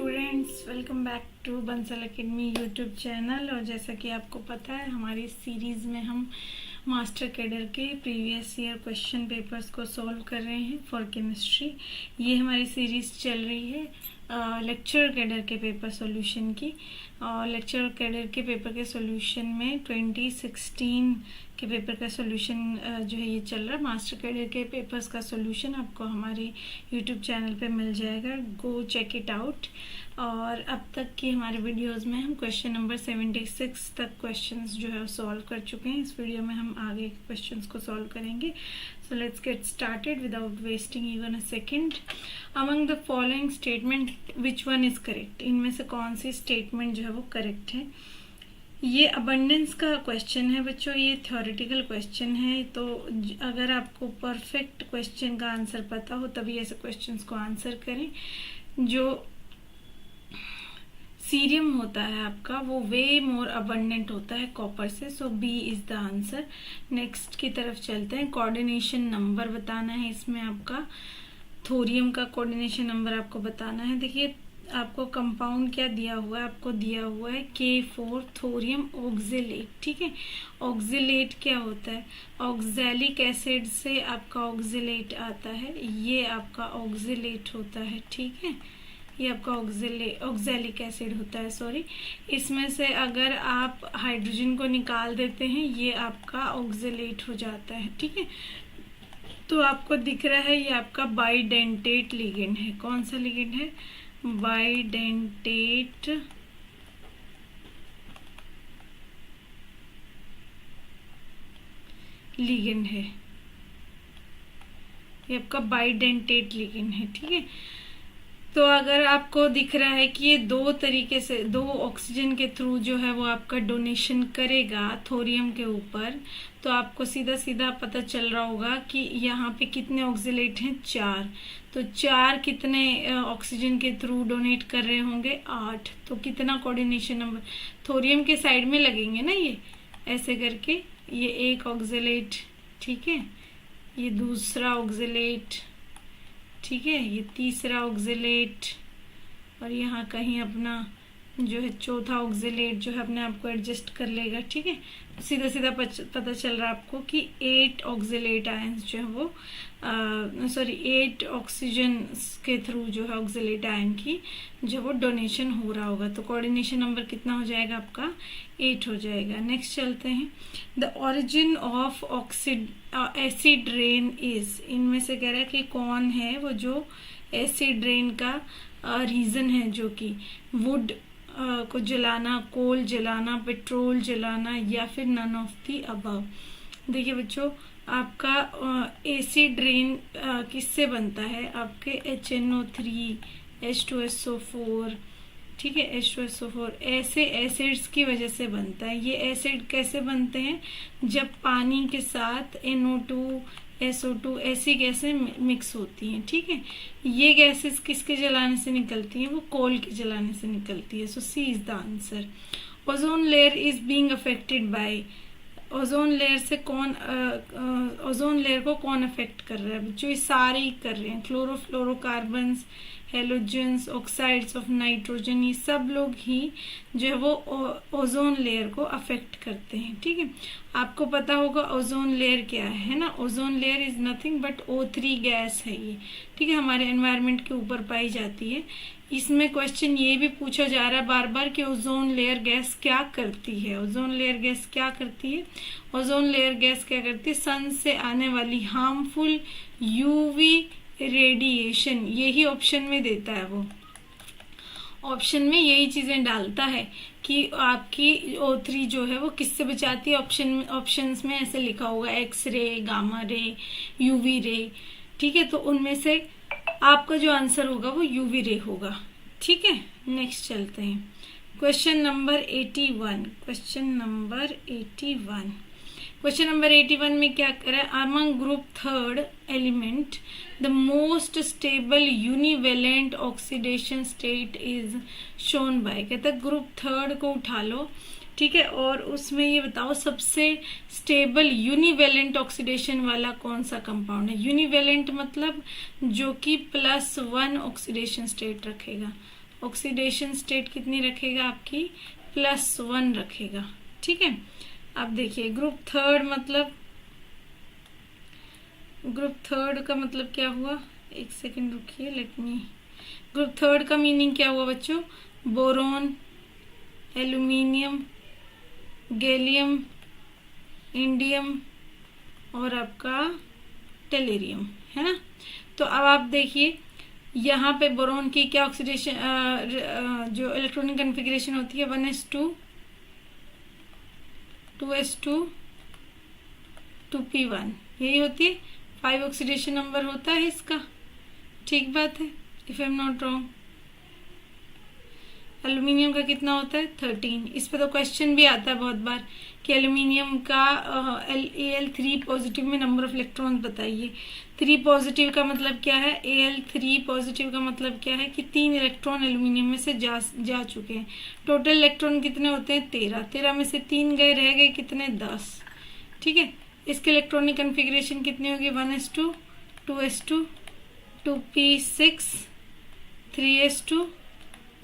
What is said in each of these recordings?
Students, welcome back to Bansal academy YouTube channel. और जैसा कि आपको पता है, हमारी सीरीज़ में हम मास्टर कैडर के प्रीवियस ईयर क्वेश्चन पेपर्स को सॉल्व कर रहे हैं फॉर केमिस्ट्री। ये हमारी सीरीज़ चल रही है लेक्चर कैडर के पेपर सॉल्यूशन की। और लेक्चर कैडर के पेपर के सॉल्यूशन में 2016 के पेपर का सॉल्यूशन जो है ये चल रहा है। मास्टर कैडर के पेपर्स का सॉल्यूशन आपको हमारे यूट्यूब चैनल पे मिल जाएगा, गो चेक इट आउट। और अब तक की हमारे वीडियोस में हम क्वेश्चन नंबर 76 तक क्वेश्चंस जो है सॉल्व कर चुके हैं। इस वीडियो में हम आगे क्वेश्चंस को सॉल्व करेंगे। So let's get started without wasting even a second. Among the following statement which one is correct? इनमें से कौन सी स्टेटमेंट जो है वो करेक्ट है? ये अबंडेंस का क्वेश्चन है बच्चों, ये थ्योरेटिकल क्वेश्चन है। तो अगर आपको परफेक्ट क्वेश्चन का आंसर पता हो तभी ऐसे क्वेश्चंस को आंसर करें। जो सीरियम होता है आपका वो वे मोर अबंडेंट होता है कॉपर से, so B is the answer. Next की तरफ चलते हैं। कोऑर्डिनेशन नंबर बताना है इसमें आपका। थोरियम का कोऑर्डिनेशन नंबर आपको बताना है। देखिए आपको कंपाउंड क्या दिया हुआ है, आपको दिया हुआ है K4 थोरियम ऑक्जेलेट। ठीक है, ऑक्जेलेट क्या होता है? ऑक्जेलिक एसिड से आपका ऑक्जेलेट आता है, ये आपका ऑक्जेलेट होता है। ठीक है, ये आपका ऑक्जेलिक एसिड होता है, सॉरी। इसमें से अगर आप हाइड्रोजन को निकाल देते हैं ये आपका ऑक्जेलेट हो जाता है। ठीक है, तो आपको दिख रहा है ये आपका बाइडेंटेट लिगेंड है। कौन सा लिगेंड है? बाइडेंटेट लिगेंड है, ये आपका बाइडेंटेट लिगेंड है। ठीक है, तो अगर आपको दिख रहा है कि ये दो तरीके से, दो ऑक्सीजन के थ्रू जो है वो आपका डोनेशन करेगा थोरियम के ऊपर, तो आपको सीधा सीधा पता चल रहा होगा कि यहाँ पे कितने ऑक्सीलेट हैं? 4। तो 4 कितने ऑक्सीजन के थ्रू डोनेट कर रहे होंगे? 8। तो कितना कोऑर्डिनेशन नंबर थोरियम के साइड में लगेंगे ना, ये ऐसे करके, ये एक ऑक्सीलेट, ठीक है, ये दूसरा ऑक्सीलेट, ठीक है, ये तीसरा ऑक्सीलेट, और यहाँ कहीं अपना जो है चौथा ऑक्सीलेट जो है अपने आप को एडजस्ट कर लेगा। ठीक है, सीधा सीधा पता चल रहा है आपको कि 8 ऑक्सीलेट आयंस जो है वो 8 ऑक्सीजन के थ्रू जो है ऑक्सीलेट आयन की जो वो डोनेशन हो रहा होगा। तो कोऑर्डिनेशन नंबर कितना हो जाएगा आपका? 8 हो जाएगा। नेक्स्ट चलते हैं। The origin of acid rain is, इनमें से कह रहा है कि कौन है वो जो एसिड रेन का रीजन है, जो कि वुड को जलाना, कोल जलाना, पेट्रोल जलाना, या फिर नन ऑफ दी अबव। देखिए बच्चों, आपका एसिड रेन किससे बनता है? आपके HNO3, H2SO4, ठीक है, H2SO4 ऐसे एसिड्स की वजह से बनता है। ये एसिड कैसे बनते हैं? जब पानी के साथ NO2, SO2 ऐसी गैसें मिक्स होती हैं। ठीक है, ये गैसेस किसके जलाने से निकलती हैं? वो कोल के जलाने से निकलती है। So C is the answer. Ozone layer is being affected by, ozone layer से कौन, ओजोन लेयर को कौन अफेक्ट कर रहा है बच्चों? ये सारे ही कर रहे हैं। Chlorofluorocarbons, halogens, oxides of nitrogen, ये सब लोग ही जो है वो ओजोन लेयर को अफेक्ट करते हैं। ठीक है, आपको पता होगा ओजोन लेयर क्या है ना? Ozone layer is nothing but O3 gas है ये। ठीक है, हमारे एनवायरनमेंट के ऊपर पाई जाती है। इसमें क्वेश्चन ये भी पूछा जा रहा है बार बार कि ओजोन लेयर गैस क्या करती है? ओजोन लेयर गैस क्या करती है? ओजोन लेयर गैस क्या करती है? सन से आने वाली हार्मफुल UV रेडिएशन, यही ऑप्शन में देता है वो, ऑप्शन में यही चीजें डालता है कि आपकी O3 जो है वो किससे बचाती है। ऑप्शंस में ऐसे लिखा होगा X ray, gamma ray, UV रे। ठीक है, तो उनमें से आपका जो आंसर होगा वो UV रे होगा। ठीक है, नेक्स्ट चलते हैं। Question number 81। क्वेश्चन नंबर 81 में क्या कर रहा है? Among group third element the most stable univalent oxidation state is shown by. कहता है ग्रुप थर्ड को उठा लो, ठीक है, और उसमें ये बताओ सबसे स्टेबल यूनिवेलेंट ऑक्सीडेशन वाला कौन सा कंपाउंड है। यूनिवेलेंट मतलब जो कि +1 ऑक्सीडेशन स्टेट रखेगा, ऑक्सीडेशन स्टेट कितनी रखेगा आपकी, +1 रखेगा। ठीक है, अब देखिए ग्रुप थर्ड का मतलब क्या हुआ, एक सेकंड रुकिए, ग्रुप थर्ड का मीनिंग क्या हुआ बच्चों, बोरोन, एल्यूमिनियम, गैलियम, इंडियम और आपका टेलेरियम, है ना। तो अब आप देखिए यहाँ पे बोरोन की क्या ऑक्सीडेशन जो इलेक्ट्रॉनिक कन्फिग्रेशन होती है 1s2 2s2 2p1, यही होती है। 5 ऑक्सीडेशन नंबर होता है इसका, ठीक बात है, if I am not wrong. Aluminium का कितना होता है 13। इस पे तो क्वेश्चन भी आता है बहुत बार कि एल्यूमिनियम का Al3 पॉजिटिव में नंबर ऑफ इलेक्ट्रॉन्स बताइए। 3 पॉजिटिव का मतलब क्या है, Al3 पॉजिटिव का मतलब क्या है कि 3 इलेक्ट्रॉन एल्यूमिनियम में से जा चुके हैं। टोटल इलेक्ट्रॉन कितने होते हैं 13 में से 3 गए, रह गए कितने 10। ठीक है, इसके इलेक्ट्रॉनिक कन्फिग्रेशन कितनी होगी 1s2 2s2 2p6 3s2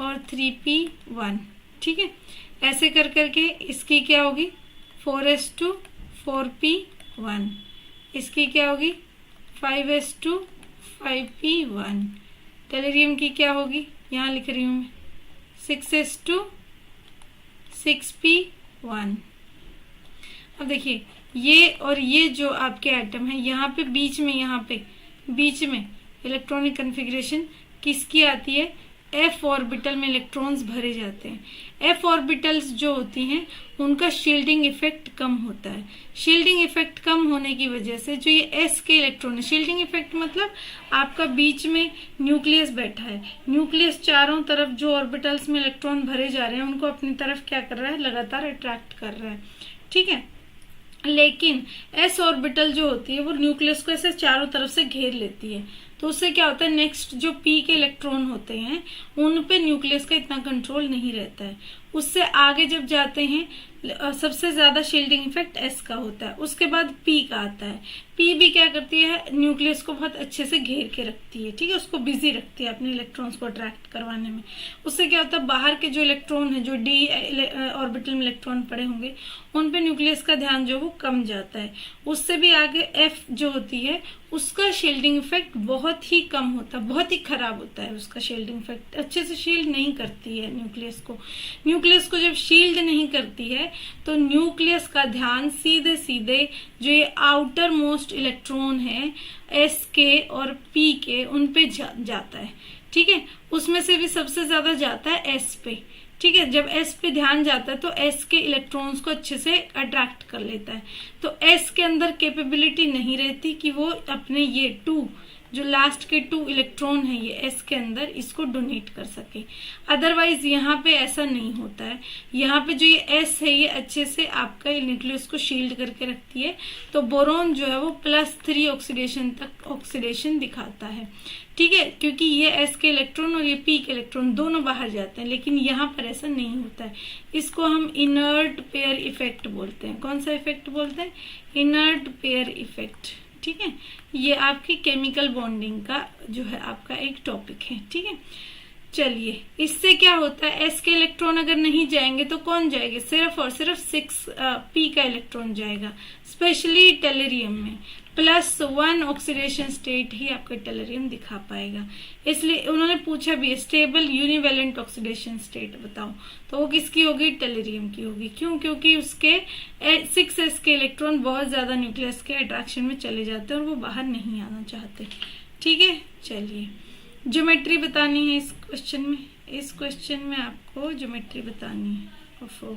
और 3p1। ठीक है, ऐसे कर करके इसकी क्या होगी 4s2 4p1, इसकी क्या होगी 5s2 5p1। टेलेरियम की क्या होगी, यहाँ लिख रही हूं मैं 6s2 6p1। अब देखिए ये और ये जो आपके एटम है यहाँ पे बीच में इलेक्ट्रॉनिक कन्फिग्रेशन किसकी आती है, f ऑर्बिटल में इलेक्ट्रॉन्स भरे जाते हैं। f ऑर्बिटल्स जो होती हैं उनका शील्डिंग इफेक्ट कम होता है। शील्डिंग इफेक्ट कम होने की वजह से जो ये s के इलेक्ट्रॉन है, शील्डिंग इफेक्ट मतलब आपका बीच में न्यूक्लियस बैठा है, न्यूक्लियस चारों तरफ जो ऑर्बिटल्स में इलेक्ट्रॉन भरे जा रहे हैं उनको अपनी तरफ क्या कर रहा है, लगातार अट्रैक्ट कर रहा है। ठीक है, लेकिन s ऑर्बिटल जो होती है वो न्यूक्लियस को ऐसे चारों तरफ से घेर लेती है, तो उससे क्या होता है नेक्स्ट जो p के इलेक्ट्रॉन होते हैं उन पे न्यूक्लियस का इतना कंट्रोल नहीं रहता है। उससे आगे जब जाते हैं सबसे ज्यादा शील्डिंग इफेक्ट s का होता है, उसके बाद p का आता है। p भी क्या करती है, न्यूक्लियस को बहुत अच्छे से घेर के रखती है। ठीक है, उसको बिजी रखती है अपने इलेक्ट्रॉन्स को अट्रैक्ट करवाने में। उससे क्या होता है बाहर के जो इलेक्ट्रॉन है, जो d ऑर्बिटल में इलेक्ट्रॉन पड़े होंगे उन पे न्यूक्लियस का ध्यान जो वो कम जाता है। उससे भी आगे f जो होती है उसका शील्डिंग इफेक्ट बहुत ही कम होता है, बहुत ही खराब होता है उसका शील्डिंग इफेक्ट, अच्छे से शील्ड नहीं करती है न्यूक्लियस को। न्यूक्लियस को जब शील्ड नहीं करती है तो न्यूक्लियस का ध्यान सीधे सीधे जो ये आउटर मोस्ट इलेक्ट्रॉन है s के और p के उन पे जाता है। ठीक है, उसमें से भी सबसे ज्यादा जाता है s पे। ठीक है, जब s पे ध्यान जाता है तो s के इलेक्ट्रॉन्स को अच्छे से अट्रैक्ट कर लेता है। तो s के अंदर कैपेबिलिटी नहीं रहती कि वो अपने ये 2 जो लास्ट के 2 इलेक्ट्रॉन है ये s के अंदर इसको डोनेट कर सके। अदरवाइज यहाँ पे ऐसा नहीं होता है। यहाँ पे जो ये s है ये अच्छे से आपका न्यूक्लियस को शील्ड करके रखती है। तो बोरोन जो है वो +3 ऑक्सीडेशन तक ऑक्सीडेशन दिखाता है। ठीक है, क्योंकि ये s के इलेक्ट्रॉन और ये p के इलेक्ट्रॉन दोनों बाहर जाते हैं, लेकिन यहाँ पर ऐसा नहीं होता है। इसको हम इनर्ट पेयर इफेक्ट बोलते हैं। कौन सा इफेक्ट बोलते हैं, इनर्ट पेयर इफेक्ट। ठीक है, ये आपकी केमिकल बॉन्डिंग का जो है आपका एक टॉपिक है। ठीक है, चलिए इससे क्या होता है, s के इलेक्ट्रॉन अगर नहीं जाएंगे तो कौन जाएंगे, सिर्फ और सिर्फ 6p का इलेक्ट्रॉन जाएगा, स्पेशली टेलेरियम में। +1 ऑक्सीडेशन स्टेट ही आपका टेलेरियम दिखा पाएगा। इसलिए उन्होंने पूछा भी स्टेबल यूनिवेलेंट ऑक्सीडेशन स्टेट बताओ, तो वो किसकी होगी, टेलेरियम की होगी। क्यों, क्योंकि उसके 6s के इलेक्ट्रॉन बहुत ज्यादा न्यूक्लियस के अट्रैक्शन में चले जाते हैं और वो बाहर नहीं आना चाहते। ठीक है, चलिए ज्योमेट्री बतानी है इस क्वेश्चन में। इस क्वेश्चन में आपको ज्योमेट्री बतानी है। ओफो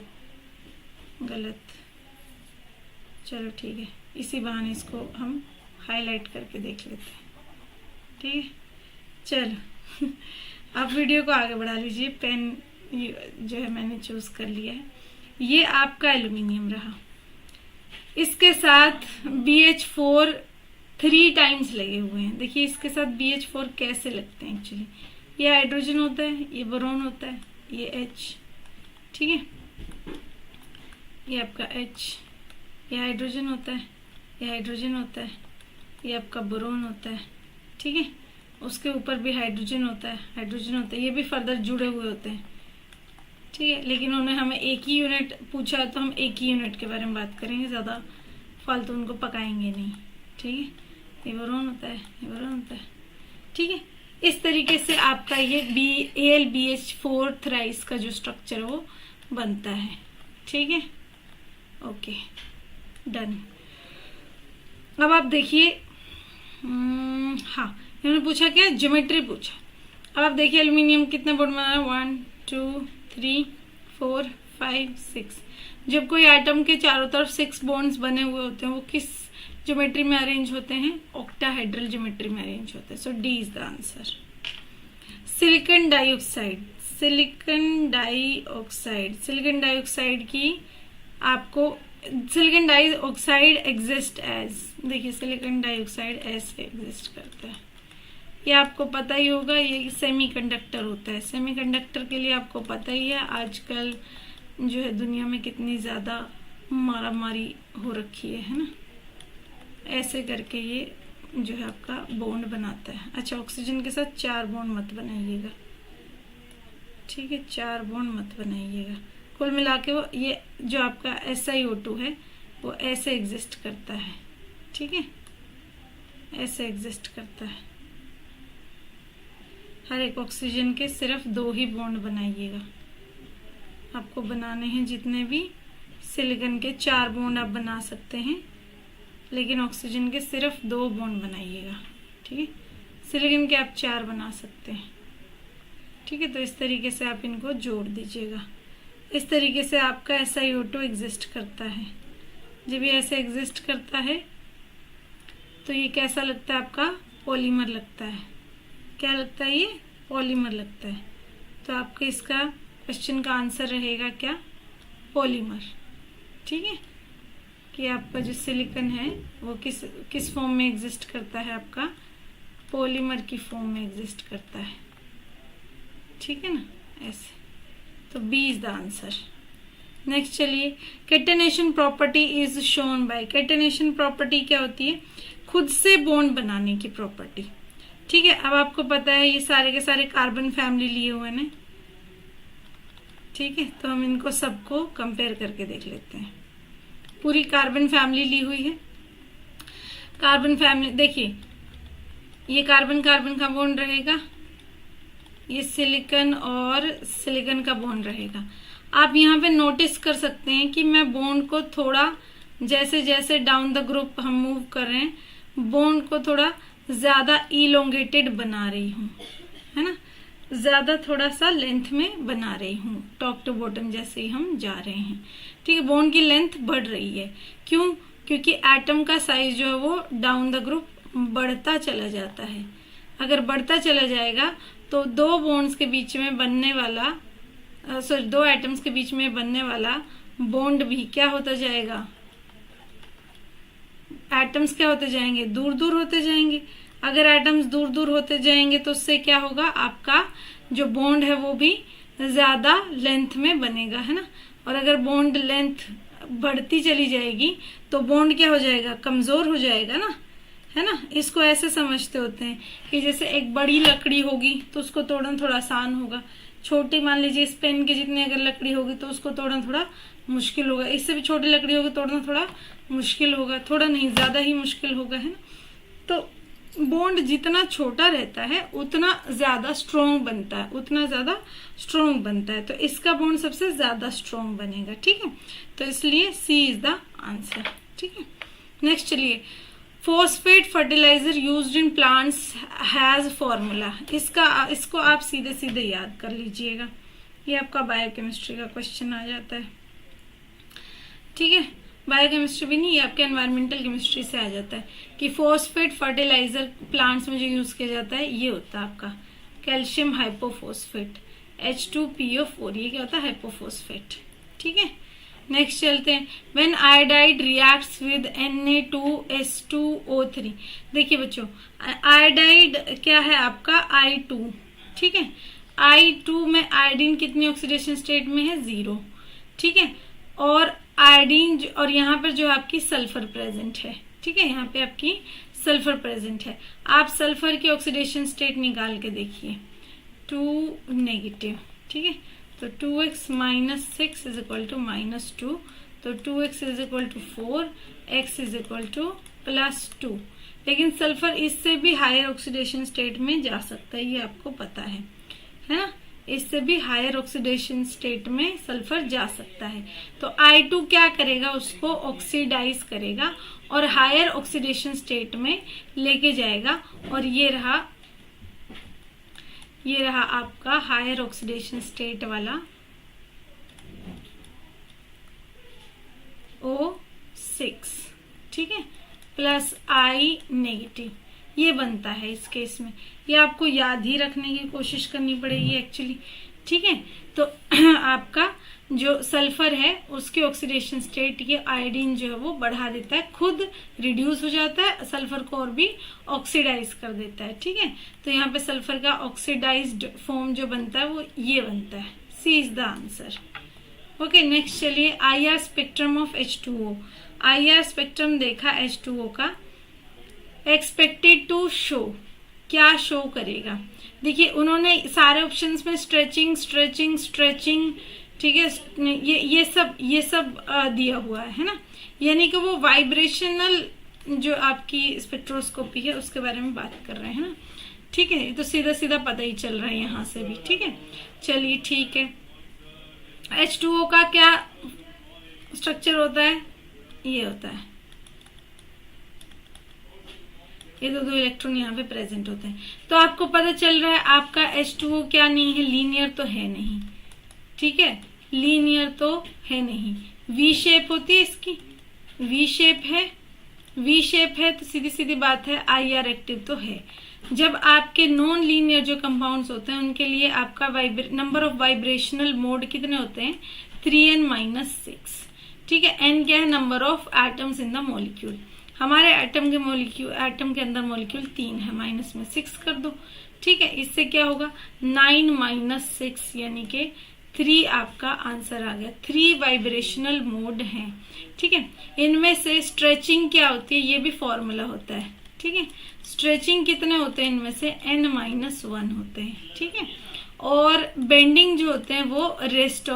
गलत, चलो ठीक है, इसी बहाने इसको हम हाईलाइट करके देख लेते हैं। ठीक है, चलो आप वीडियो को आगे बढ़ा लीजिए। पेन जो है मैंने चूज कर लिया है, ये आपका एल्यूमिनियम रहा। इसके साथ BH4 3 टाइम्स लगे हुए हैं। देखिए इसके साथ BH4 कैसे लगते हैं एक्चुअली, ये हाइड्रोजन होता है, ये बोरोन होता है, ये H। ठीक है, ये आपका H, ये हाइड्रोजन होता है, ये हाइड्रोजन होता है, ये आपका बोरोन होता है। ठीक है, उसके ऊपर भी हाइड्रोजन होता है, ये भी फर्दर जुड़े हुए होते हैं, ठीक है। लेकिन उन्होंने हमें एक ही यूनिट पूछा तो हम एक ही यूनिट के बारे में बात करेंगे, ज़्यादा फालतू उनको पकाएंगे नहीं, ठीक है। ये बोरोन होता है, ठीक है। इस तरीके से आपका ये AlBH4 थ्राइस का जो स्ट्रक्चर वो बनता है, ठीक है। Okay, done. अब आप देखिए, हाँ, इन्होंने पूछा क्या, ज्योमेट्री पूछा। अब आप देखिए एल्यूमिनियम कितने बॉन्ड बना है, 1 2 3 4 5 6। जब कोई आइटम के चारों तरफ 6 बॉन्ड्स बने हुए होते हैं वो किस ज्योमेट्री में अरेंज होते हैं, ऑक्टाहेड्रल ज्योमेट्री में अरेंज होते हैं। So D is the answer. Silicon dioxide की आपको, सिलिकॉन डाइऑक्साइड एग्जिस्ट एज, देखिए सिलिकॉन डाइऑक्साइड ऐसे एग्जिस्ट करता है, ये आपको पता ही होगा, ये सेमीकंडक्टर होता है। सेमीकंडक्टर के लिए आपको पता ही है आजकल जो है दुनिया में कितनी ज्यादा मारामारी हो रखी है ना। ऐसे करके ये जो है आपका बॉन्ड बनाता है। अच्छा, ऑक्सीजन के साथ 4 बॉन्ड मत बनाइएगा, ठीक है, 4 बॉन्ड मत बनाइएगा। कुल मिला के वो ये जो आपका SiO2 है वो ऐसे एग्जिस्ट करता है, ठीक है, ऐसे एग्जिस्ट करता है। हर एक ऑक्सीजन के सिर्फ 2 ही बॉन्ड बनाइएगा, आपको बनाने हैं जितने भी। सिलिकॉन के 4 बॉन्ड आप बना सकते हैं, लेकिन ऑक्सीजन के सिर्फ 2 बॉन्ड बनाइएगा, ठीक है। सिलिकॉन के आप 4 बना सकते हैं, ठीक है। तो इस तरीके से आप इनको जोड़ दीजिएगा। इस तरीके से आपका SiO2 एग्जिस्ट करता है। जब ये ऐसे एग्जिस्ट करता है तो ये कैसा लगता है आपका, पॉलीमर लगता है। क्या लगता है, ये पॉलीमर लगता है। तो आपके इसका क्वेश्चन का आंसर रहेगा क्या, पॉलीमर, ठीक है। कि आपका जो सिलिकॉन है वो किस फॉर्म में एग्जिस्ट करता है, आपका पॉलीमर की फॉर्म में एग्जिस्ट करता है, ठीक है ना, ऐसे। तो B is the answer. Next चलिए, catenation property is shown by. Catenation property क्या होती है, खुद से बॉन्ड बनाने की प्रॉपर्टी, ठीक है। अब आपको पता है ये सारे के सारे कार्बन फैमिली लिए हुए हैं, ठीक है। तो हम इनको सबको कंपेयर करके देख लेते हैं। पूरी कार्बन फैमिली ली हुई है। कार्बन फैमिली देखिए, ये कार्बन कार्बन का बॉन्ड रहेगा, ये सिलिकॉन और सिलिकॉन का बॉन्ड रहेगा। आप यहाँ पे नोटिस कर सकते हैं कि मैं बॉन्ड को थोड़ा, जैसे जैसे डाउन द ग्रुप हम मूव कर रहे हैं, बॉन्ड को थोड़ा ज्यादा इलोंगेटेड बना रही हूँ, है ना, ज्यादा थोड़ा सा लेंथ में बना रही हूँ, टॉप टू बॉटम जैसे ही हम जा रहे हैं, ठीक है। बॉन्ड की लेंथ बढ़ रही है, क्यों, क्योंकि एटम का साइज जो है वो डाउन द ग्रुप बढ़ता चला जाता है। अगर बढ़ता चला जाएगा तो 2 बॉन्ड्स के बीच में बनने वाला, सॉरी 2 एटम्स के बीच में बनने वाला बॉन्ड भी क्या होता जाएगा, एटम्स क्या होते जाएंगे, दूर दूर होते जाएंगे। अगर एटम्स दूर दूर होते जाएंगे तो उससे क्या होगा, आपका जो बॉन्ड है वो भी ज्यादा लेंथ में बनेगा, है ना। और अगर बॉन्ड लेंथ बढ़ती चली जाएगी तो बॉन्ड क्या हो जाएगा, कमजोर हो जाएगा ना, है ना। इसको ऐसे समझते होते हैं कि जैसे एक बड़ी लकड़ी होगी तो उसको तोड़ना थोड़ा आसान होगा, छोटी मान लीजिए इस पेन के जितनी अगर लकड़ी होगी तो उसको तोड़ना थोड़ा मुश्किल होगा, इससे भी छोटी लकड़ी होगी तोड़ना थोड़ा मुश्किल होगा, थोड़ा नहीं ज्यादा ही मुश्किल होगा, है ना। तो बॉन्ड जितना छोटा रहता है उतना ज्यादा स्ट्रोंग बनता है, उतना ज्यादा स्ट्रोंग बनता है। तो इसका बॉन्ड सबसे ज्यादा स्ट्रोंग बनेगा, ठीक है। तो इसलिए सी इज द आंसर, ठीक है। नेक्स्ट चलिए, phosphate fertiliser used in plants has formula. इसको आप सीधे सीधे याद कर लीजिएगा, ये आपका बायोकेमिस्ट्री का क्वेश्चन आ जाता है, ठीक है। बायोकेमिस्ट्री भी नहीं, ये आपके एनवायरमेंटल केमिस्ट्री से आ जाता है कि फॉस्फेट फर्टिलाइजर प्लांट्स में जो यूज किया जाता है ये होता है आपका कैल्शियम हाइपोफॉस्फेट, H2PO4, ये क्या होता है, हाइपोफॉस्फेट, ठीक है। नेक्स्ट चलते हैं, when iodide reacts with Na2S2O3। देखिए बच्चों, आयोडाइड क्या है आपका I2, ठीक है। I2 में आयोडीन कितनी ऑक्सीडेशन स्टेट में है, 0, ठीक है। और आयोडीन और यहाँ पर जो आपकी सल्फर प्रेजेंट है, ठीक है, यहाँ पे आपकी सल्फर प्रेजेंट है। आप सल्फर की ऑक्सीडेशन स्टेट निकाल के देखिए, 2 नेगेटिव, ठीक है। तो 2x minus 6 is equal to -2, तो 2x is equal to 4, x is equal to +2। लेकिन सल्फर इससे भी हायर ऑक्सीडेशन स्टेट में जा सकता है, ये आपको पता है ना। इससे भी हायर ऑक्सीडेशन स्टेट में सल्फर जा सकता है। तो I2 क्या करेगा, उसको ऑक्सीडाइज करेगा और हायर ऑक्सीडेशन स्टेट में लेके जाएगा, और ये रहा आपका हायर ऑक्सीडेशन स्टेट वाला O6, ठीक है, प्लस I नेगेटिव, ये बनता है इस केस में। ये आपको याद ही रखने की कोशिश करनी पड़ेगी एक्चुअली, ठीक है। तो आपका जो सल्फर है उसके ऑक्सीडेशन स्टेट ये आयोडीन जो है वो बढ़ा देता है, खुद रिड्यूस हो जाता है, सल्फर को और भी ऑक्सीडाइज कर देता है, ठीक है। तो यहाँ पे सल्फर का ऑक्सीडाइज्ड फॉर्म जो बनता है वो ये बनता है। C is the answer. Okay, next चलिए, IR spectrum of H2O। IR spectrum देखा H2O का, एक्सपेक्टेड टू शो, क्या शो करेगा। देखिए उन्होंने सारे ऑप्शंस में स्ट्रेचिंग स्ट्रेचिंग स्ट्रेचिंग, ठीक है, ये सब दिया हुआ है ना, यानी कि वो वाइब्रेशनल जो आपकी स्पेक्ट्रोस्कोपी है उसके बारे में बात कर रहे हैं ना, ठीक है। तो सीधा सीधा पता ही चल रहा है यहाँ से भी, ठीक है। चलिए ठीक है, H2O का क्या स्ट्रक्चर होता है, ये होता है, ये दो इलेक्ट्रॉन यहाँ पे प्रेजेंट होते हैं। तो आपको पता चल रहा है आपका H2O क्या नहीं है, लीनियर तो है नहीं, ठीक है, लीनियर तो है नहीं। V शेप होती है इसकी, V शेप है तो सीधी सीधी बात है IR एक्टिव तो है। जब आपके नॉन लीनियर जो कंपाउंड्स होते हैं उनके लिए आपका नंबर ऑफ वाइब्रेशनल मोड कितने होते हैं, 3n-6, ठीक है। n क्या है, number of atoms in the molecule. हमारे एटम के अंदर मॉलिक्यूल 3 है, माइनस में 6 कर दो, ठीक है। इससे क्या होगा, 9-6 यानी कि 3 आपका आंसर आ गया। 3 वाइब्रेशनल मोड हैं, ठीक है। इनमें से स्ट्रेचिंग क्या होती है, ये भी फॉर्मूला होता है, ठीक है। स्ट्रेचिंग कितने होते हैं, इनमें से n-1 होते हैं, ठीक है। और बेंडिंग जो होते हैं वो रेस्ट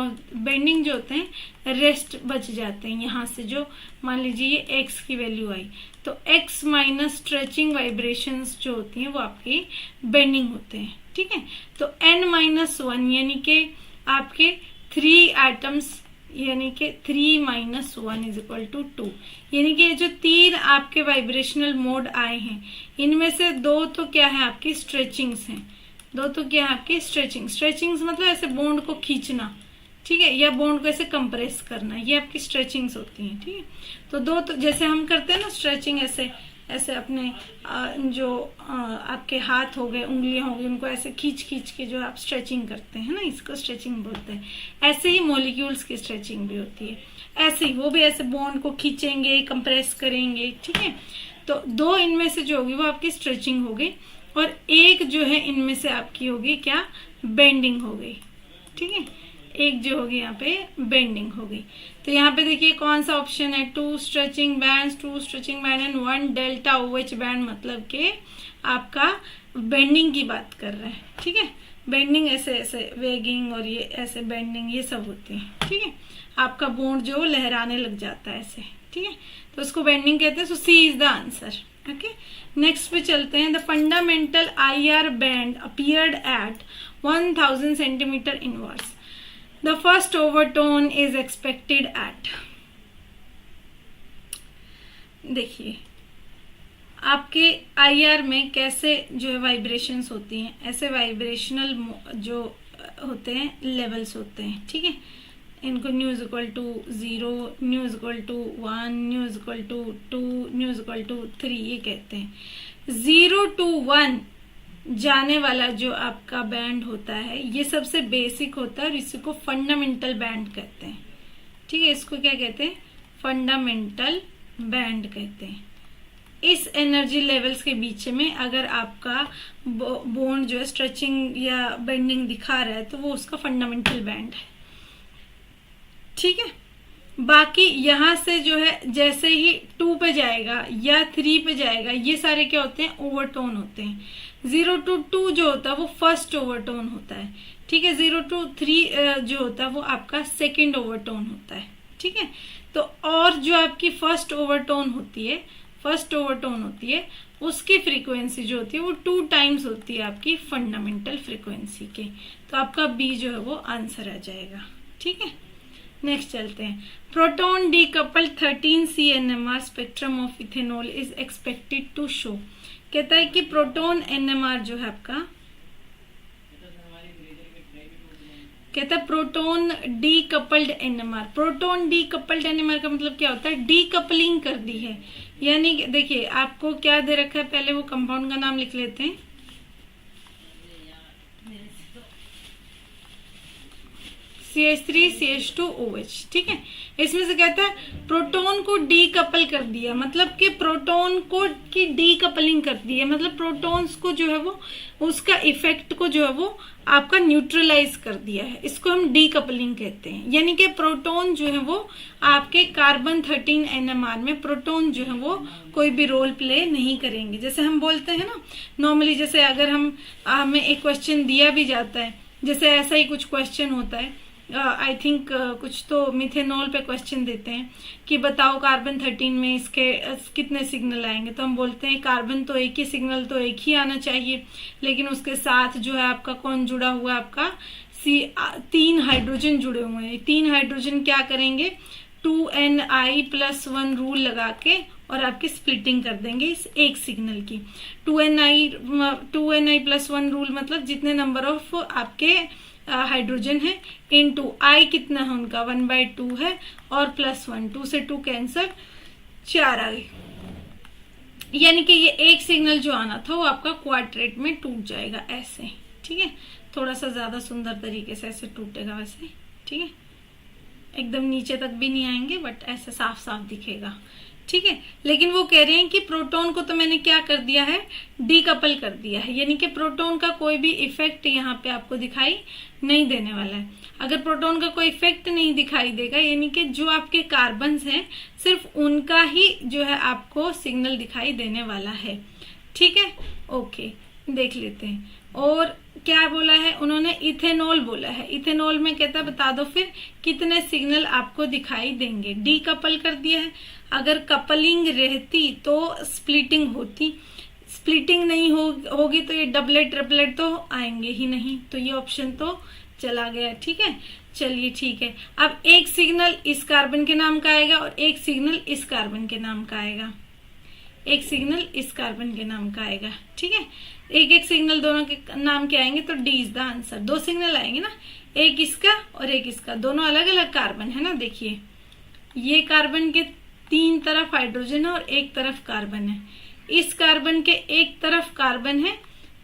बच जाते हैं। यहाँ से जो मान लीजिए ये x की वैल्यू आई, तो x माइनस स्ट्रेचिंग वाइब्रेशंस जो होती हैं वो आपकी बेंडिंग होते हैं, ठीक है। तो n-1 यानी कि आपके 3 एटम्स, यानी कि 3-1 इज इक्वल टू 2, यानी कि जो 3 आपके वाइब्रेशनल मोड आए हैं इनमें से 2 तो क्या है आपकी स्ट्रेचिंग्स हैं, 2 तो क्या है आपकी स्ट्रेचिंग्स मतलब ऐसे बॉन्ड को खींचना, ठीक है, या बॉन्ड को ऐसे कंप्रेस करना, ये आपकी स्ट्रेचिंग्स होती हैं, ठीक है। तो 2 तो जैसे हम करते हैं ना स्ट्रेचिंग, ऐसे अपने जो आपके हाथ हो गए, उंगलियां हो गई, उनको ऐसे खींच के जो आप स्ट्रेचिंग करते हैं ना, इसको स्ट्रेचिंग बोलते हैं। ऐसे ही मॉलिक्यूल्स की स्ट्रेचिंग भी होती है, ऐसे ही वो भी ऐसे बॉन्ड को खींचेंगे, कंप्रेस करेंगे, ठीक है। तो 2 इनमें से जो होगी वो आपकी स्ट्रेचिंग हो गई, और एक जो है इनमें से आपकी होगी क्या, बेंडिंग हो गई, ठीक है। एक जो होगी यहाँ पे बेंडिंग हो गई। तो यहाँ पे देखिए कौन सा ऑप्शन है, 2 stretching band and 1 delta OH band, मतलब के आपका बेंडिंग की बात कर रहे हैं, ठीक है। बेंडिंग ऐसे वेगिंग और ये ऐसे बेंडिंग, ये सब होती है, ठीक है। आपका बॉन्ड जो लहराने लग जाता है ऐसे, ठीक है, तो उसको बेंडिंग कहते हैं। So C is the answer. Okay, next पे चलते हैं। The fundamental IR band appeared at 1000 centimetre inverse. The first overtone is expected at, देखिए आपके IR में कैसे जो है वाइब्रेशंस होती हैं, ऐसे वाइब्रेशनल जो होते हैं लेवल्स होते हैं, ठीक है। इनको ν = 0, ν = 1, ν = 2, ν = 3 ये कहते हैं। 0 to 1 जाने वाला जो आपका बैंड होता है ये सबसे बेसिक होता है और इसी को फंडामेंटल बैंड कहते हैं, ठीक है। इसको क्या कहते हैं, फंडामेंटल बैंड कहते हैं। इस एनर्जी लेवल्स के बीच में अगर आपका बॉन्ड जो है स्ट्रेचिंग या बेंडिंग दिखा रहा है तो वो उसका फंडामेंटल बैंड है, ठीक है। बाकी यहाँ से जो है जैसे ही 2 पे जाएगा या 3 पे जाएगा, ये सारे क्या होते हैं, ओवरटोन होते हैं। 0 to 2 जो होता है वो फर्स्ट ओवरटोन होता है, ठीक है। 0 to 3 जो होता है वो आपका सेकंड ओवरटोन होता है, ठीक है। तो और जो आपकी फर्स्ट ओवरटोन होती है उसकी फ्रीक्वेंसी जो होती है वो 2 टाइम्स होती है आपकी फंडामेंटल फ्रीक्वेंसी के। तो आपका बी जो है वो आंसर आ जाएगा, ठीक है। नेक्स्ट चलते हैं। Proton decoupled 13 CNMR spectrum of ethanol is expected to show. कहता है कि प्रोटॉन NMR जो है आपका, कहता है proton decoupled NMR। Proton decoupled NMR का मतलब क्या होता है, डीकपलिंग कर दी है। यानी देखिए आपको क्या दे रखा है, पहले वो कंपाउंड का नाम लिख लेते हैं। CH3CH2OH, ठीक है। इसमें से कहता है प्रोटॉन को डीकपल कर दिया, मतलब कि प्रोटॉन को की डीकपलिंग कर दी है, मतलब प्रोटॉन्स को जो है वो उसका इफेक्ट को जो है वो आपका न्यूट्रलाइज कर दिया है। इसको हम डीकपलिंग कहते हैं। यानी कि प्रोटॉन जो है वो आपके कार्बन 13 NMR में प्रोटॉन जो है वो कोई भी रोल प्ले नहीं करेंगे। जैसे हम बोलते हैं ना नॉर्मली, जैसे अगर हमें एक क्वेश्चन दिया भी जाता है, जैसे ऐसा ही कुछ क्वेश्चन होता है, आई थिंक कुछ तो मिथेनॉल पे क्वेश्चन देते हैं कि बताओ कार्बन 13 में इसके कितने सिग्नल आएंगे। तो हम बोलते हैं कार्बन तो एक ही सिग्नल तो एक ही आना चाहिए, लेकिन उसके साथ जो है आपका कौन जुड़ा हुआ है, आपका 3 हाइड्रोजन जुड़े हुए हैं। 3 हाइड्रोजन क्या करेंगे, 2Ni+1 रूल लगा के और आपकी स्प्लिटिंग कर देंगे इस एक सिग्नल की। 2Ni+1 रूल मतलब जितने नंबर ऑफ आपके हाइड्रोजन है इनटू आई कितना है उनका 1/2 है, और +1, 2 से 2 कैंसर, 4 आ गई। यानी कि ये एक सिग्नल जो आना था वो आपका क्वाड्रेट में टूट जाएगा ऐसे, ठीक है। थोड़ा सा ज्यादा सुंदर तरीके से ऐसे टूटेगा वैसे, ठीक है। एकदम नीचे तक भी नहीं आएंगे बट ऐसे साफ साफ दिखेगा, ठीक है। लेकिन वो कह रहे हैं कि प्रोटॉन को तो मैंने क्या कर दिया है, डीकपल कर दिया है। यानी कि प्रोटॉन का कोई भी इफेक्ट यहाँ पे आपको दिखाई नहीं देने वाला है। अगर प्रोटॉन का कोई इफेक्ट नहीं दिखाई देगा, यानी कि जो आपके कार्बन्स हैं सिर्फ उनका ही जो है आपको सिग्नल दिखाई देने वाला है, ठीक है। ओके, देख लेते हैं। और क्या बोला है उन्होंने, इथेनॉल बोला है। इथेनॉल में कहता है बता दो फिर कितने सिग्नल आपको दिखाई देंगे। डीकपल कर दिया है, अगर कपलिंग रहती तो स्प्लिटिंग होती, स्प्लिटिंग नहीं होगी तो ये डबलेट ट्रिपलेट तो आएंगे ही नहीं, तो ये ऑप्शन तो चला गया, ठीक है। चलिए ठीक है, अब एक सिग्नल इस कार्बन के नाम का आएगा और एक सिग्नल इस कार्बन के नाम का आएगा, एक सिग्नल इस कार्बन के नाम का आएगा, ठीक है। एक एक सिग्नल दोनों के नाम के आएंगे तो D is the answer. 2 signal आएंगे ना, एक इसका और एक इसका, दोनों अलग अलग कार्बन है ना। देखिए ये कार्बन के 3 तरफ हाइड्रोजन है और एक तरफ कार्बन है। इस कार्बन के एक तरफ कार्बन है,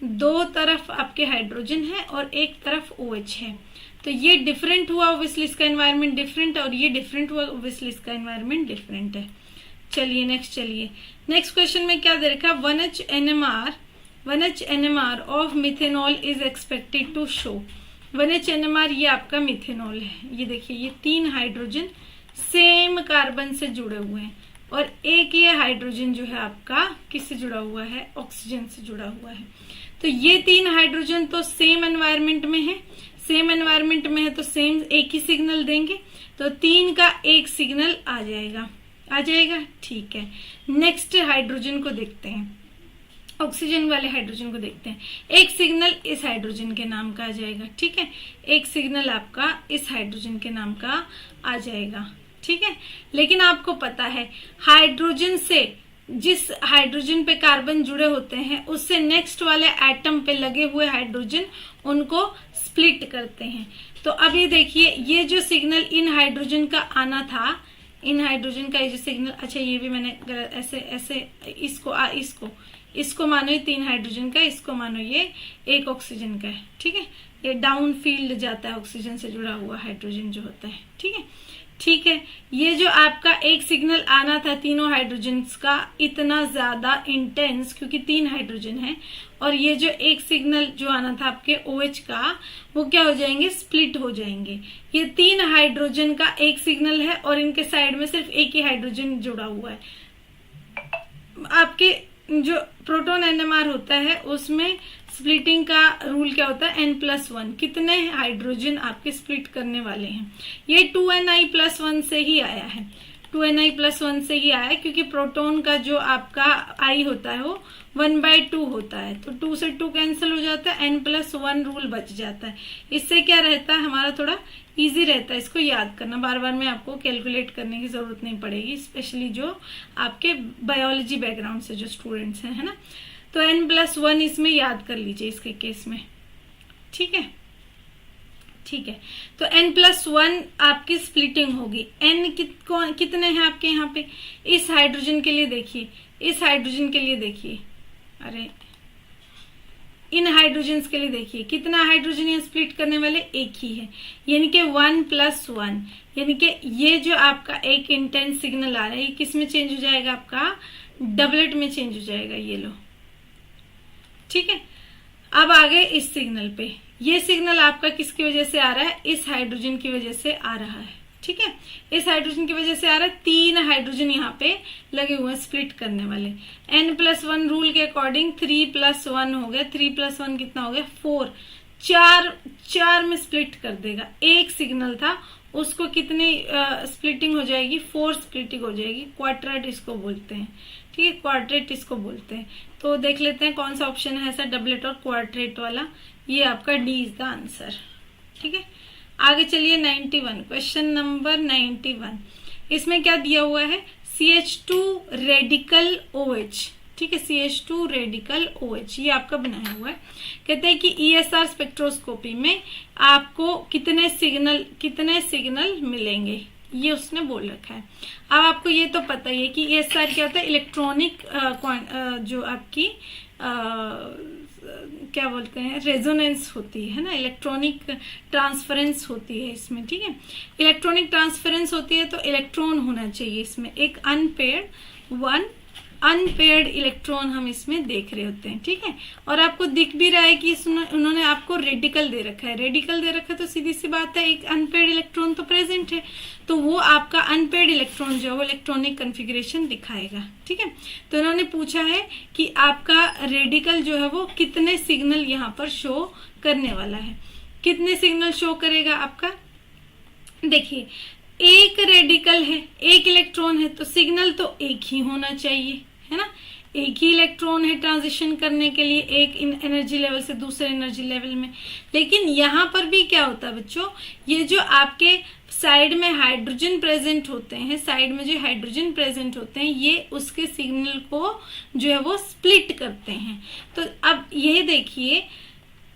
2 तरफ आपके हाइड्रोजन है और एक तरफ OH है। तो ये डिफरेंट हुआ, ऑब्वियसली इसका एनवायरनमेंट डिफरेंट है, और ये डिफरेंट हुआ, ऑब्वियसली इसका एनवायरनमेंट डिफरेंट है। चलिए नेक्स्ट क्वेश्चन में क्या दे रखा, 1H NMR of methanol is expected to show. 1H NMR ये आपका मिथेनॉल है। ये देखिए ये 3 हाइड्रोजन सेम कार्बन से जुड़े हुए हैं, और एक ये हाइड्रोजन जो है आपका किससे जुड़ा हुआ है, ऑक्सीजन से जुड़ा हुआ है। तो ये 3 हाइड्रोजन तो सेम एनवायरनमेंट में है, सेम एनवायरनमेंट में है तो सेम एक ही सिग्नल देंगे, तो 3 का एक सिग्नल आ जाएगा, ठीक है। नेक्स्ट हाइड्रोजन को देखते हैं, ऑक्सीजन वाले हाइड्रोजन को देखते हैं। एक सिग्नल इस हाइड्रोजन के नाम का आ जाएगा, ठीक है। एक सिग्नल आपका इस हाइड्रोजन के नाम का आ जाएगा, ठीक है। लेकिन आपको पता है हाइड्रोजन से, जिस हाइड्रोजन पे कार्बन जुड़े होते हैं उससे नेक्स्ट वाले एटम पे लगे हुए हाइड्रोजन उनको स्प्लिट करते हैं। तो अभी देखिए ये जो सिग्नल इन हाइड्रोजन का आना था, इन हाइड्रोजन का ये जो सिग्नल, अच्छा ये भी मैंने ऐसे इसको मानो ये 3 हाइड्रोजन का, इसको मानो ये एक ऑक्सीजन का है, ठीक है। ये डाउन फील्ड जाता है ऑक्सीजन से जुड़ा हुआ हाइड्रोजन जो होता है, ठीक है। ठीक है, ये जो आपका एक सिग्नल आना था तीनों हाइड्रोजन्स का इतना ज्यादा इंटेंस, क्योंकि 3 हाइड्रोजन है, और ये जो एक सिग्नल जो आना था आपके OH का, वो क्या हो जाएंगे, स्प्लिट हो जाएंगे। ये 3 हाइड्रोजन का एक सिग्नल है और इनके साइड में सिर्फ एक ही हाइड्रोजन जुड़ा हुआ है। आपके जो प्रोटॉन NMR होता है उसमें स्प्लिटिंग का रूल क्या होता है, N+1, कितने हाइड्रोजन आपके स्प्लिट करने वाले हैं। ये 2Ni+1 से ही आया है, 2Ni+1 से ही आया है, क्योंकि प्रोटॉन का जो आपका I होता है वो 1/2 होता है, तो 2 से 2 कैंसिल हो जाता है, N+1 रूल बच जाता है। इससे क्या रहता है, हमारा थोड़ा इजी रहता है इसको याद करना, बार बार में आपको कैलकुलेट करने की जरूरत नहीं पड़ेगी, स्पेशली जो आपके बायोलॉजी बैकग्राउंड से जो स्टूडेंट्स हैं, है ना। तो N+1 इसमें याद कर लीजिए इसके केस में, ठीक है। ठीक है, तो N+1 आपकी स्प्लिटिंग होगी। N कितने हैं आपके यहाँ पे, इस हाइड्रोजन के लिए देखिए, इस हाइड्रोजन के लिए देखिए, अरे इन हाइड्रोजन के लिए देखिए, कितना हाइड्रोजन यहाँ स्प्लिट करने वाले, एक ही है, यानी कि 1+1, यानी कि ये जो आपका एक इंटेंस सिग्नल आ रहा है, ये किस में चेंज हो जाएगा, आपका डबलेट में चेंज हो जाएगा, ये लो, ठीक है। अब आगे इस सिग्नल पे, ये सिग्नल आपका किसकी वजह से आ रहा है, इस हाइड्रोजन की वजह से आ रहा है, ठीक है, इस हाइड्रोजन की वजह से आ रहा है। 3 हाइड्रोजन यहाँ पे लगे हुए हैं स्प्लिट करने वाले। N+1 रूल के अकॉर्डिंग 3+1 हो गया, 3+1 कितना हो गया, 4, 4 में स्प्लिट कर देगा। एक सिग्नल था उसको कितनी स्प्लिटिंग हो जाएगी, 4 स्प्लिटिंग हो जाएगी, क्वाड्रेट इसको बोलते हैं, ठीक है, क्वाड्रेट इसको बोलते हैं। तो देख लेते हैं कौन सा ऑप्शन है ऐसा डबलेट और क्वाड्रेट वाला, ये आपका डी इज द आंसर, ठीक है। आगे चलिए 91, क्वेश्चन नंबर 91, इसमें क्या दिया हुआ है, CH2 रेडिकल OH, ठीक है, CH2 रेडिकल OH ये आपका बनाया हुआ है। कहते हैं कि ESR स्पेक्ट्रोस्कोपी में आपको कितने सिग्नल मिलेंगे, ये उसने बोल रखा है। अब आपको ये तो पता ही है कि ESR क्या होता है, इलेक्ट्रॉनिक जो आपकी क्या बोलते हैं, रेजोनेंस होती है ना, इलेक्ट्रॉनिक ट्रांसफरेंस होती है इसमें, ठीक है। इलेक्ट्रॉनिक ट्रांसफरेंस होती है तो इलेक्ट्रॉन होना चाहिए इसमें, एक अनपेयर्ड इलेक्ट्रॉन हम इसमें देख रहे होते हैं, ठीक है। और आपको दिख भी रहा है कि उन्होंने आपको रेडिकल दे रखा है, रेडिकल दे रखा है तो सीधी सी बात है एक अनपेयर्ड इलेक्ट्रॉन तो प्रेजेंट है, तो वो आपका अनपेयर्ड इलेक्ट्रॉन जो है वो इलेक्ट्रॉनिक कन्फिग्रेशन दिखाएगा, ठीक है। तो इन्होंने पूछा है कि आपका रेडिकल जो है वो कितने सिग्नल यहाँ पर शो करने वाला है, कितने सिग्नल शो करेगा आपका। देखिए एक रेडिकल है, एक इलेक्ट्रॉन है, तो सिग्नल तो एक ही होना चाहिए, है ना, एक ही इलेक्ट्रॉन है ट्रांजिशन करने के लिए एक एनर्जी लेवल से दूसरे एनर्जी लेवल में। लेकिन यहाँ पर भी क्या होता है बच्चों, ये जो आपके साइड में हाइड्रोजन प्रेजेंट होते हैं, साइड में जो हाइड्रोजन प्रेजेंट होते हैं, ये उसके सिग्नल को जो है वो स्प्लिट करते हैं। तो अब ये देखिए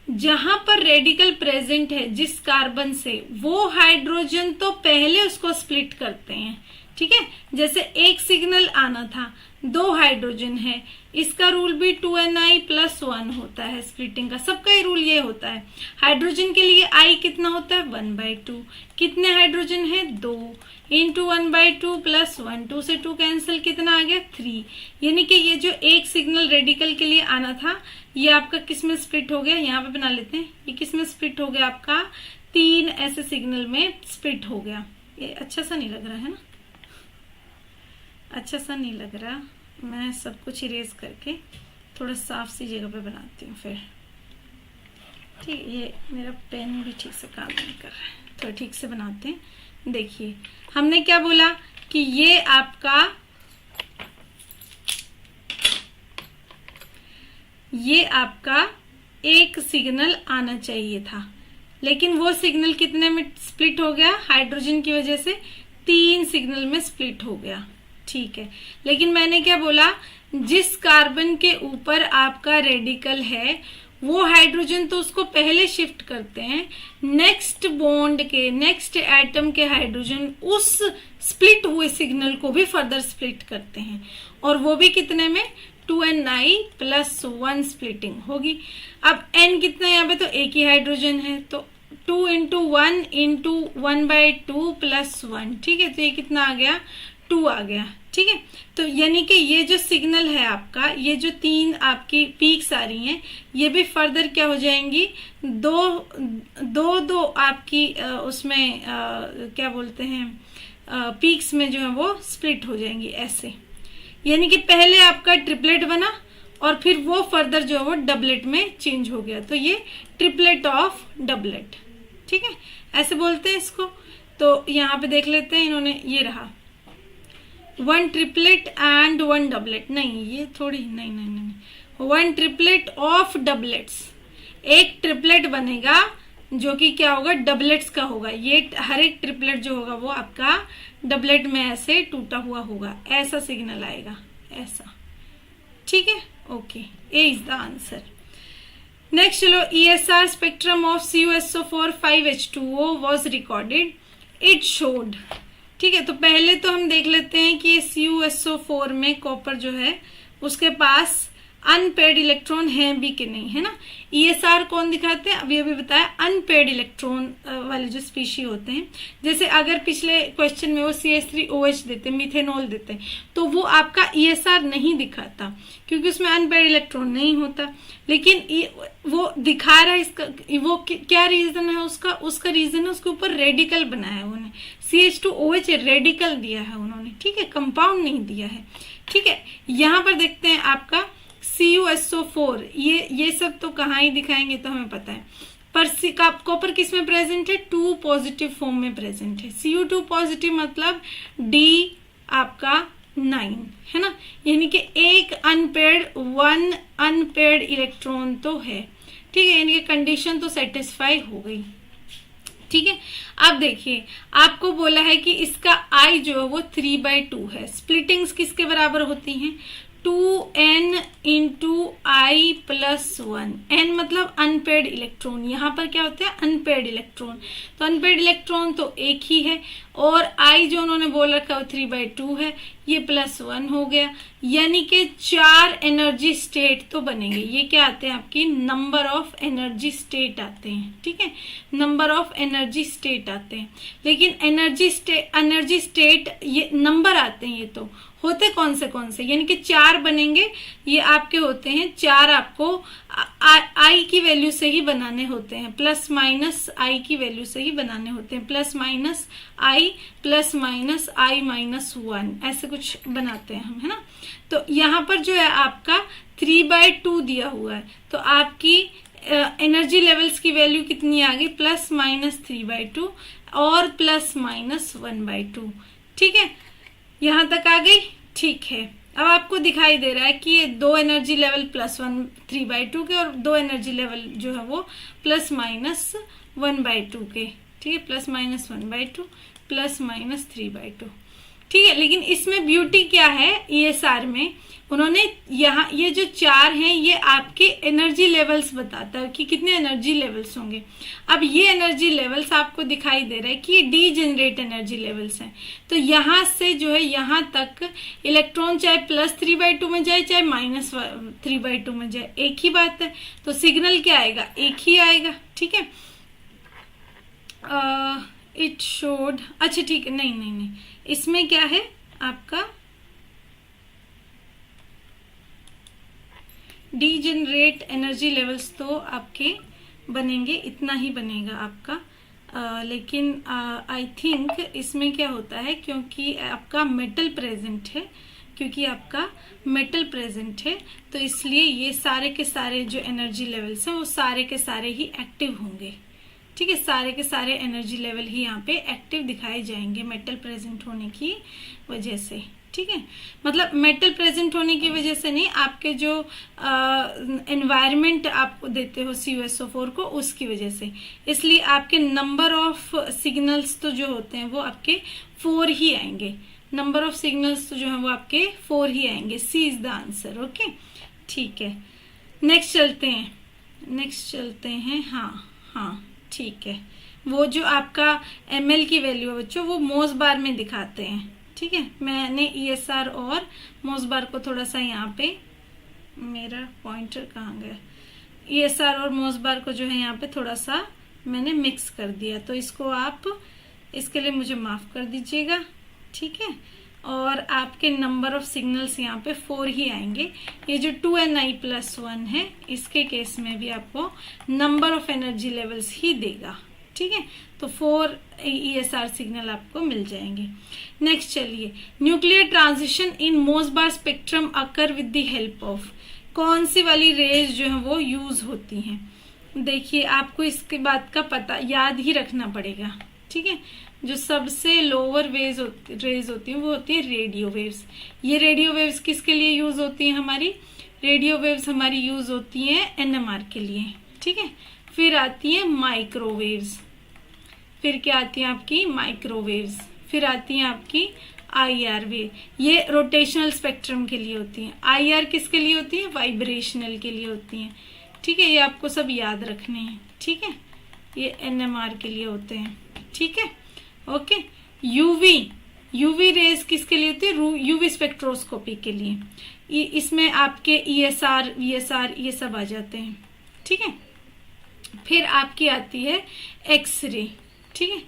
जहां पर रेडिकल प्रेजेंट है जिस कार्बन से, वो हाइड्रोजन तो पहले उसको स्प्लिट करते हैं, ठीक है। जैसे एक सिग्नल आना था, 2 हाइड्रोजन है, इसका रूल भी 2Ni+1 होता है स्प्लिटिंग का, सबका ही रूल ये होता है। हाइड्रोजन के लिए I कितना होता है, 1/2, कितने हाइड्रोजन है, 2 इंटू 1/2 प्लस 1, 2 से 2 कैंसिल, कितना आ गया, 3। यानी कि ये जो एक सिग्नल रेडिकल के लिए आना था ये आपका किस में स्प्लिट हो गया, यहाँ पे बना लेते हैं, ये किस में स्प्लिट हो गया, आपका 3 ऐसे सिग्नल में स्प्लिट हो गया। ये अच्छा सा नहीं लग रहा है ना, अच्छा सा नहीं लग रहा, मैं सब कुछ इरेज करके थोड़ा साफ सी जगह पे बनाती हूँ फिर, ठीक। ये मेरा पेन भी ठीक से काम नहीं कर रहा है, थोड़ा ठीक से बनाते हैं। देखिए हमने क्या बोला कि ये आपका एक सिग्नल आना चाहिए था, लेकिन वो सिग्नल कितने में स्प्लिट हो गया, हाइड्रोजन की वजह से 3 सिग्नल में स्प्लिट हो गया, ठीक है। लेकिन मैंने क्या बोला, जिस कार्बन के ऊपर आपका रेडिकल है वो हाइड्रोजन तो उसको पहले शिफ्ट करते हैं, नेक्स्ट बॉन्ड के नेक्स्ट एटम के हाइड्रोजन उस स्प्लिट हुए सिग्नल को भी फर्दर स्प्लिट करते हैं, और वो भी कितने में, 2Ni+1 स्प्लिटिंग होगी। अब N कितना, यहाँ पे तो एक ही हाइड्रोजन है, तो 2 इंटू 1 इंटू 1/2 प्लस 1, ठीक है। तो ये कितना आ गया, 2 आ गया, ठीक है। तो यानी कि ये जो सिग्नल है आपका, ये जो 3 आपकी पीक्स आ रही हैं, ये भी फर्दर क्या हो जाएंगी, दो आपकी उसमें क्या बोलते हैं, पीक्स में जो है वो स्प्लिट हो जाएंगी ऐसे। यानी कि पहले आपका ट्रिपलेट बना और फिर वो फर्दर जो है वो डबलेट में चेंज हो गया, तो ये ट्रिपलेट ऑफ डबलेट, ठीक है, ऐसे बोलते हैं इसको। तो यहाँ पे देख लेते हैं, इन्होंने ये रहा 1 ट्रिपलेट एंड 1 डबलेट, नहीं ये थोड़ी, नहीं 1 ट्रिपलेट ऑफ डबलेट्स, एक ट्रिपलेट बनेगा जो कि क्या होगा, डबलेट्स का होगा। ये हर एक ट्रिपलेट जो होगा वो आपका डबलेट में ऐसे टूटा हुआ होगा, ऐसा सिग्नल आएगा, ऐसा, ठीक है। Okay, A is the answer. Next चलो, ESR spectrum of CuSO4 5H2O was recorded, it showed, ठीक है। तो पहले तो हम देख लेते हैं कि CuSO4 में कॉपर जो है उसके पास अनपेयर्ड इलेक्ट्रॉन है भी कि नहीं, है ना। ESR कौन दिखाते हैं, अभी बताया, अनपेयर्ड इलेक्ट्रॉन वाले जो स्पीशी होते हैं। जैसे अगर पिछले क्वेश्चन में वो CH3OH देते, मिथेनॉल देते, तो वो आपका ESR नहीं दिखाता क्योंकि उसमें अनपेयर्ड इलेक्ट्रॉन नहीं होता। लेकिन वो दिखा रहा है, इसका वो क्या रीजन है, उसका रीजन है उसके ऊपर रेडिकल बनाया है उन्होंने, CH2OH रेडिकल दिया है उन्होंने, ठीक है, कंपाउंड नहीं दिया है, ठीक है। यहाँ पर देखते हैं आपका CuSO4, ये सब तो कहाँ ही दिखाएंगे, तो हमें पता है। पर कॉपर किस में प्रेजेंट है, 2 पॉजिटिव फॉर्म में प्रेजेंट है। Cu2 पॉजिटिव मतलब D आपका 9, है ना, यानी कि एक अनपेयर्ड 1 अनपेयर्ड इलेक्ट्रॉन तो है, ठीक है, यानी कि कंडीशन तो सेटिस्फाई हो गई, ठीक है। अब देखिए, आपको बोला है कि इसका I जो है वो 3/2 है। स्प्लिटिंग्स किसके बराबर होती हैं, 2n into I plus 1, n मतलब अनपेयर्ड इलेक्ट्रॉन, यहाँ पर क्या होता है, अनपेयर्ड इलेक्ट्रॉन, तो अनपेयर्ड इलेक्ट्रॉन तो एक ही है, और I जो उन्होंने बोल रखा है 3/2 है, ये प्लस 1 हो गया, यानी कि 4 एनर्जी स्टेट तो बनेंगे। ये क्या आते हैं, आपकी नंबर ऑफ एनर्जी स्टेट आते हैं, ठीक है, नंबर ऑफ एनर्जी स्टेट आते हैं। लेकिन एनर्जी स्टेट ये नंबर आते हैं, ये तो होते कौन से, यानी कि 4 बनेंगे, ये आपके होते हैं 4, आपको I की वैल्यू से ही बनाने होते हैं, प्लस माइनस I की वैल्यू से ही बनाने होते हैं, plus minus I plus minus I minus 1, ऐसे कुछ बनाते हैं हम, है ना। तो यहाँ पर जो है आपका 3/2 दिया हुआ है, तो आपकी एनर्जी लेवल्स की वैल्यू कितनी आ गई, प्लस माइनस 3/2 और प्लस माइनस 1/2, ठीक है, यहां तक आ गई, ठीक है। अब आपको दिखाई दे रहा है कि ये 2 एनर्जी लेवल प्लस 1 3/2 के और 2 एनर्जी लेवल जो है वो प्लस माइनस 1/2 के, ठीक है, प्लस माइनस 1/2 प्लस माइनस 3/2, ठीक है। लेकिन इसमें ब्यूटी क्या है, ESR में उन्होंने यहाँ ये जो 4 हैं ये आपके एनर्जी लेवल्स बताता है कि कितने एनर्जी लेवल्स होंगे। अब ये एनर्जी लेवल्स आपको दिखाई दे रहा है कि ये डीजेनरेट एनर्जी लेवल्स हैं, तो यहाँ से जो है यहाँ तक इलेक्ट्रॉन चाहे प्लस 3/2 में जाए चाहे माइनस 3/2 में जाए, एक ही बात है, तो सिग्नल क्या आएगा, एक ही आएगा, ठीक है। इट शोड, अच्छा ठीक है, नहीं, इसमें क्या है आपका डीजेनरेट एनर्जी लेवल्स तो आपके बनेंगे, इतना ही बनेगा आपका। लेकिन आई थिंक इसमें क्या होता है, क्योंकि आपका मेटल प्रेजेंट है, तो इसलिए ये सारे के सारे जो एनर्जी लेवल्स हैं वो सारे के सारे ही एक्टिव होंगे, ठीक है, सारे के सारे एनर्जी लेवल ही यहाँ पे एक्टिव दिखाए जाएंगे मेटल प्रेजेंट होने की वजह से, ठीक है। मतलब मेटल प्रेजेंट होने की वजह से नहीं, आपके जो एनवायरनमेंट आपको देते हो CuSO4 को, उसकी वजह से, इसलिए आपके नंबर ऑफ सिग्नल्स तो जो होते हैं वो आपके 4 ही आएंगे, नंबर ऑफ सिग्नल्स तो जो है वो आपके 4 ही आएंगे। C is the answer, okay, ठीक है। नेक्स्ट चलते हैं, हाँ ठीक है। वो जो आपका ml की वैल्यू है बच्चों, वो मोस बार में दिखाते हैं, ठीक है। मैंने ESR और मोस बार को थोड़ा सा यहाँ पे, मेरा पॉइंटर कहाँ गया, ESR और मोस बार को जो है यहाँ पे थोड़ा सा मैंने मिक्स कर दिया, तो इसको आप इसके लिए मुझे माफ कर दीजिएगा, ठीक है। और आपके नंबर ऑफ सिग्नल्स यहाँ पे 4 ही आएंगे। ये जो 2ni+1 है, इसके केस में भी आपको नंबर ऑफ एनर्जी लेवल्स ही देगा, ठीक है। तो 4 ESR सिग्नल आपको मिल जाएंगे। नेक्स्ट चलिए, nuclear transition in Mossbauer spectrum occur with the help of, कौन सी वाली रेज जो है वो यूज होती हैं। देखिए आपको इसके बात का पता याद ही रखना पड़ेगा, ठीक है। जो सबसे लोअर रेज होती है वो होती है रेडियो वेव्स। ये रेडियो वेव्स किसके लिए यूज होती है हमारी, रेडियो वेव्स हमारी यूज होती है NMR के लिए, ठीक है। फिर आती है माइक्रोवेव्स, फिर क्या आती है आपकी माइक्रोवेव्स, फिर आती है आपकी IR वेव, ये रोटेशनल स्पेक्ट्रम के लिए होती है। IR किसके लिए होती है, वाइब्रेशनल के लिए होती है, ठीक है। ये आपको सब याद रखने हैं, ठीक है। ये NMR के लिए होते हैं, ठीक है, ओके। यूवी रेज किसके लिए होती है, यूवी स्पेक्ट्रोस्कोपी के लिए। इसमें आपके ESR VSR ये सब आ जाते हैं, ठीक है। फिर आपकी आती है एक्सरे, ठीक है।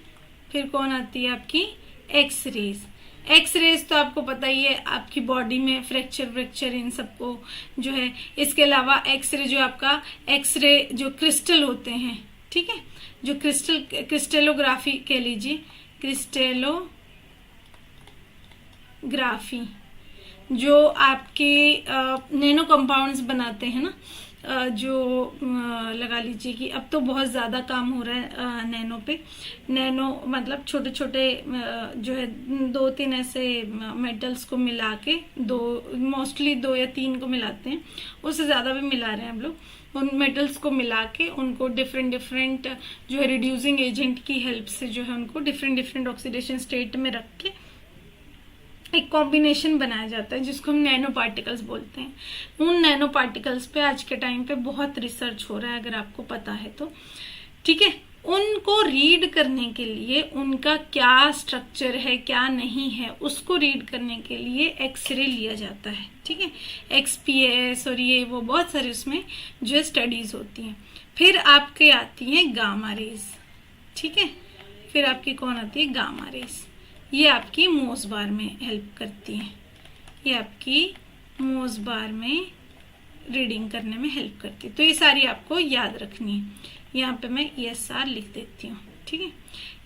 फिर कौन आती है आपकी एक्सरेज। एक्सरेज तो आपको पता ही है, आपकी बॉडी में फ्रैक्चर इन सबको जो है। इसके अलावा एक्सरे जो आपका एक्सरे जो क्रिस्टल होते हैं, ठीक है, जो क्रिस्टेलोग्राफी कह लीजिए, क्रिस्टेलोग्राफी जो आपके नैनो कंपाउंड्स बनाते हैं ना, जो लगा लीजिए कि अब तो बहुत ज़्यादा काम हो रहा है नैनो पे। नैनो मतलब छोटे छोटे जो है 2-3 ऐसे मेटल्स को मिला के, मोस्टली 2 या 3 को मिलाते हैं, उससे ज़्यादा भी मिला रहे हैं हम लोग। उन मेटल्स को मिला के उनको डिफरेंट जो है रिड्यूसिंग एजेंट की हेल्प से जो है उनको डिफरेंट ऑक्सीडेशन स्टेट में रख के एक कॉम्बिनेशन बनाया जाता है जिसको हम नैनो पार्टिकल्स बोलते हैं। उन नैनो पार्टिकल्स पे आज के टाइम पे बहुत रिसर्च हो रहा है, अगर आपको पता है तो, ठीक है। उनको रीड करने के लिए, उनका क्या स्ट्रक्चर है क्या नहीं है, उसको रीड करने के लिए एक्सरे लिया जाता है, ठीक है। XPS और ये वो बहुत सारे उसमें जो स्टडीज होती हैं। फिर आपके आती हैं गामा रेज, ठीक है। फिर आपकी कौन आती है, गामा रेज। ये आपकी मोसबार में हेल्प करती है, ये आपकी मोसबार में रीडिंग करने में हेल्प करती है। तो ये सारी आपको याद रखनी है। यहाँ पे मैं ESR लिख देती हूँ, ठीक है।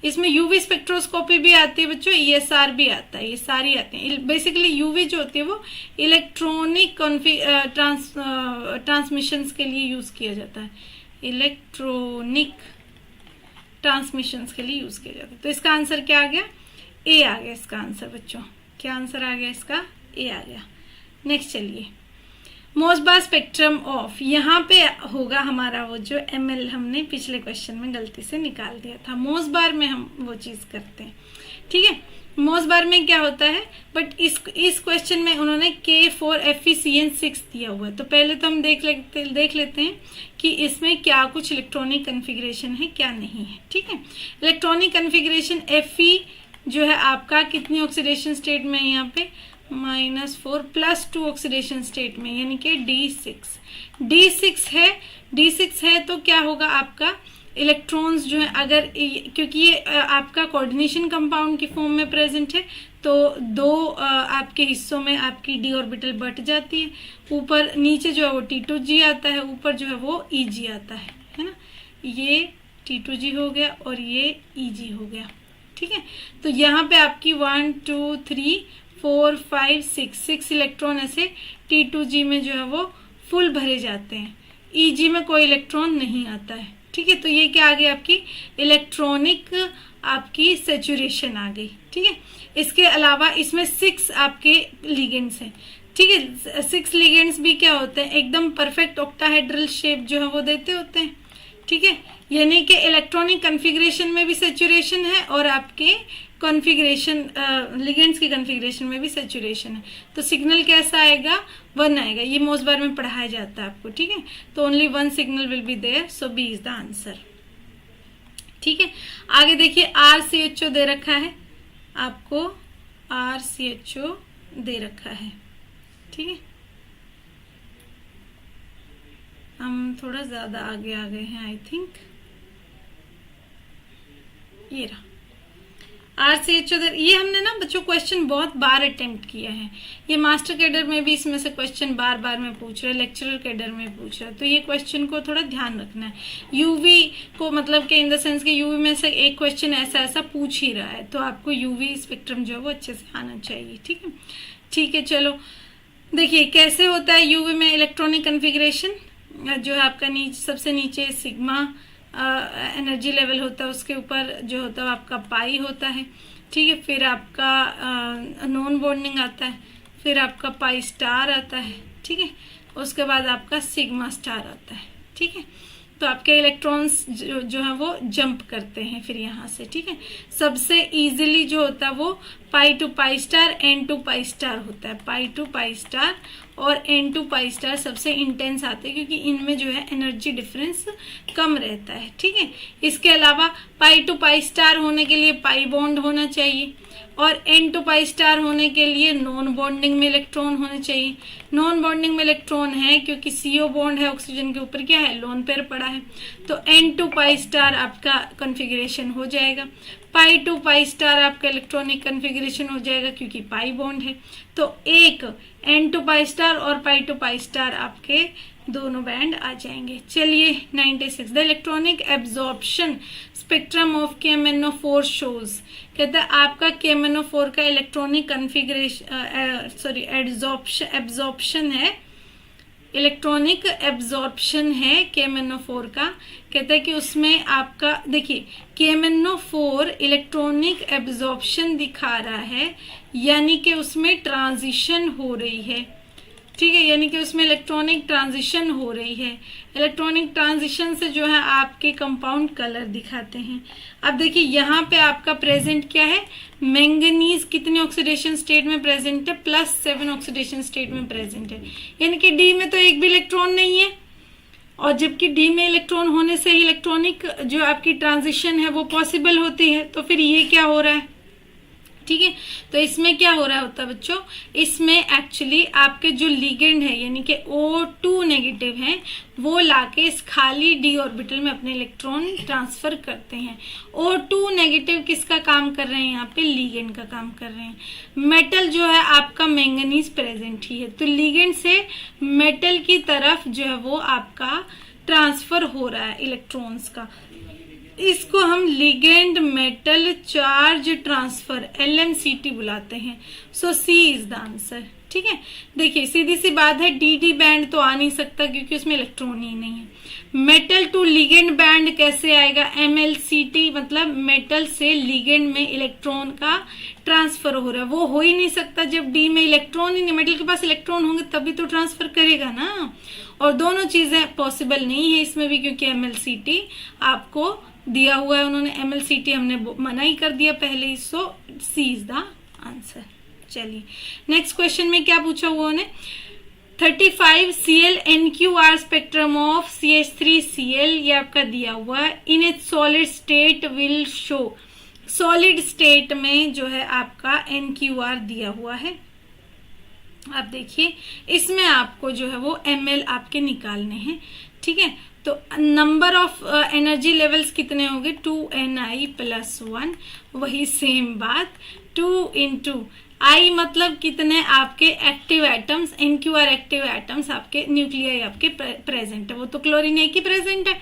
इसमें यूवी स्पेक्ट्रोस्कोपी भी आती है बच्चों, ESR भी आता है, ये सारी आते हैं। बेसिकली यूवी जो होती है वो इलेक्ट्रॉनिक ट्रांसमिशंस के लिए यूज किया जाता है, इलेक्ट्रॉनिक ट्रांसमिशंस के लिए यूज किया जाता है। तो इसका आंसर क्या आ गया, A आ गया इसका आंसर बच्चों। क्या आंसर आ गया इसका, A आ गया। नेक्स्ट चलिए, मोसबार स्पेक्ट्रम ऑफ, यहाँ पे होगा हमारा वो जो ML हमने पिछले क्वेश्चन में गलती से निकाल दिया था। मोसबार में हम वो चीज करते हैं, ठीक है। मोसबार में क्या होता है, बट इस क्वेश्चन में उन्होंने K4FeCN6 दिया हुआ है। तो पहले तो हम देख लेते हैं कि इसमें क्या कुछ इलेक्ट्रॉनिक कन्फिग्रेशन है क्या नहीं है, ठीक है। इलेक्ट्रॉनिक कन्फिग्रेशन Fe जो है आपका कितनी ऑक्सीडेशन स्टेट में है, यहाँ पे -4 +2 ऑक्सीडेशन स्टेट में, यानी कि D6 है। तो क्या होगा आपका इलेक्ट्रॉन्स जो है, अगर क्योंकि ये आपका कोऑर्डिनेशन कंपाउंड की फॉर्म में प्रेजेंट है, तो 2 आपके हिस्सों में आपकी d ऑर्बिटल बट जाती है। ऊपर नीचे जो है वो T2G आता है, ऊपर जो है वो Eg आता है ना। ये T2G हो गया और ये Eg हो गया, ठीक है। तो यहाँ पे आपकी 1 2 3 4 5 6 इलेक्ट्रॉन ऐसे T2G में जो है वो फुल भरे जाते हैं, Eg में कोई इलेक्ट्रॉन नहीं आता है, ठीक है। तो ये क्या आ गई आपकी इलेक्ट्रॉनिक आपकी सेचुरेशन आ गई, ठीक है। इसके अलावा इसमें 6 आपके लिगेंड्स हैं, ठीक है। 6 लिगेंड्स भी क्या होते हैं, एकदम परफेक्ट ऑक्टाहेड्रल शेप जो है वो देते होते हैं, ठीक है। यानी कि इलेक्ट्रॉनिक कन्फिग्रेशन में भी सेचुरेशन है और आपके कॉन्फ़िगरेशन लिगेंड्स की कॉन्फ़िगरेशन में भी सेचुरेशन है। तो सिग्नल कैसा आएगा, 1 आएगा। ये मोसबार में पढ़ाया जाता है आपको, ठीक है। तो only 1 signal will be there, so B is the answer, ठीक है। आगे देखिए, RCHO दे रखा है आपको, RCHO दे रखा है, ठीक है। हम थोड़ा ज्यादा आगे आ गए हैं आई थिंक, ये रहा RCHO। ये हमने ना बच्चों क्वेश्चन बहुत बार अटेम्प्ट किया है, ये मास्टर कैडर में भी इसमें से क्वेश्चन बार बार में पूछ रहा है, लेक्चरर कैडर में पूछ रहा है, तो ये क्वेश्चन को थोड़ा ध्यान रखना है। यूवी को मतलब कि इन द सेंस कि यूवी में से एक क्वेश्चन ऐसा पूछ ही रहा है, तो आपको यूवी स्पेक्ट्रम जो है वो अच्छे से आना चाहिए। ठीक है, चलो देखिए कैसे होता है यूवी में इलेक्ट्रॉनिक कन्फिग्रेशन। जो है आपका सबसे नीचे सिग्मा एनर्जी लेवल होता है, उसके ऊपर जो होता है आपका पाई होता है। ठीक है, फिर आपका नॉन बॉन्डिंग आता है, फिर आपका पाई स्टार आता है। ठीक है, उसके बाद आपका सिग्मा स्टार आता है। ठीक है, तो आपके इलेक्ट्रॉन्स जो है वो जंप करते हैं फिर यहाँ से। ठीक है, सबसे इजीली जो होता है वो pi to pi star N to pi star होता है। पाई टू पाई स्टार और एन टू पाई स्टार सबसे इंटेंस आते हैं, क्योंकि इनमें जो है एनर्जी डिफरेंस कम रहता है। ठीक है, इसके अलावा पाई टू पाई स्टार होने के लिए पाई बॉन्ड होना चाहिए, और एन टू पाई स्टार होने के लिए नॉन बॉन्डिंग में इलेक्ट्रॉन होने चाहिए। नॉन बॉन्डिंग में इलेक्ट्रॉन है क्योंकि CO बॉन्ड है, ऑक्सीजन के ऊपर क्या है, लोन पेयर पड़ा है, तो एन टू पाई स्टार आपका कॉन्फ़िगरेशन हो जाएगा। पाई टू पाई स्टार आपका इलेक्ट्रॉनिक कॉन्फ़िगरेशन हो जाएगा क्योंकि पाई बॉन्ड है। तो एक एन टू पाई स्टार और पाई टू पाई स्टार आपके दोनों बैंड आ जाएंगे। चलिए 96 the electronic absorption spectrum of KMnO4 shows. कहता है आपका KMnO4 का इलेक्ट्रॉनिक कन्फिग्रेशन एब्जॉर्प्शन है, इलेक्ट्रॉनिक एब्जॉर्प्शन है KMnO4 का। कहता है कि उसमें आपका देखिए KMnO4 इलेक्ट्रॉनिक एब्जॉर्प्शन दिखा रहा है, यानी कि उसमें ट्रांजिशन हो रही है। ठीक है, यानी कि उसमें इलेक्ट्रॉनिक ट्रांजिशन हो रही है। इलेक्ट्रॉनिक ट्रांजिशन से जो है आपके कंपाउंड कलर दिखाते हैं। अब देखिए यहाँ पे आपका प्रेजेंट क्या है, मैंगनीज कितने ऑक्सीडेशन स्टेट में प्रेजेंट है, +7 ऑक्सीडेशन स्टेट में प्रेजेंट है, यानी कि डी में तो एक भी इलेक्ट्रॉन नहीं है, और जबकि डी में इलेक्ट्रॉन होने से ही इलेक्ट्रॉनिक जो आपकी ट्रांजिशन है वो पॉसिबल होती है। तो फिर ये क्या हो रहा है, ठीक है, तो इसमें क्या हो रहा होता है बच्चों, इसमें एक्चुअली आपके जो लिगेंड है यानी कि O2 नेगेटिव है, वो लाके इस खाली डी ऑर्बिटल में अपने इलेक्ट्रॉन ट्रांसफर करते हैं। O2 नेगेटिव किसका काम कर रहे हैं, यहाँ पे लिगेंड का काम कर रहे हैं। मेटल जो है आपका मैंगनीज प्रेजेंट ही है, तो लिगेंड से मेटल की तरफ जो है वो आपका ट्रांसफर हो रहा है इलेक्ट्रॉन्स का। इसको हम ligand metal charge transfer LMCT बुलाते हैं। So C is the answer. ठीक है, देखिए सीधी सी बात है, DD बैंड तो आ नहीं सकता क्योंकि उसमें इलेक्ट्रॉन ही नहीं है। मेटल टू लिगेंड बैंड कैसे आएगा, MLCT, मतलब मेटल से लिगेंड में इलेक्ट्रॉन का ट्रांसफर हो रहा है, वो हो ही नहीं सकता जब डी में इलेक्ट्रॉन ही नहीं। मेटल के पास इलेक्ट्रॉन होंगे तभी तो ट्रांसफर करेगा ना, और दोनों चीजें पॉसिबल नहीं है इसमें भी, क्योंकि MLCT आपको दिया हुआ है, उन्होंने MLCT हमने मना ही कर दिया पहले ही। सो C इज द आंसर। चलिए नेक्स्ट क्वेश्चन में क्या पूछा हुआ उन्होंने, 35 Cl NQR spectrum of CH3Cl, ये आपका दिया हुआ है। In it solid state will show, solid state में जो है आपका NQR दिया हुआ है। आप देखिए इसमें आपको जो है वो ml आपके निकालने हैं। ठीक है, तो नंबर ऑफ एनर्जी लेवल्स कितने होंगे, 2Ni+1, वही सेम बात 2 × I मतलब कितने आपके active atoms, NQR active atoms आपके न्यूक्लियाई आपके प्रेजेंट है, वो तो क्लोरीन एक ही प्रेजेंट है।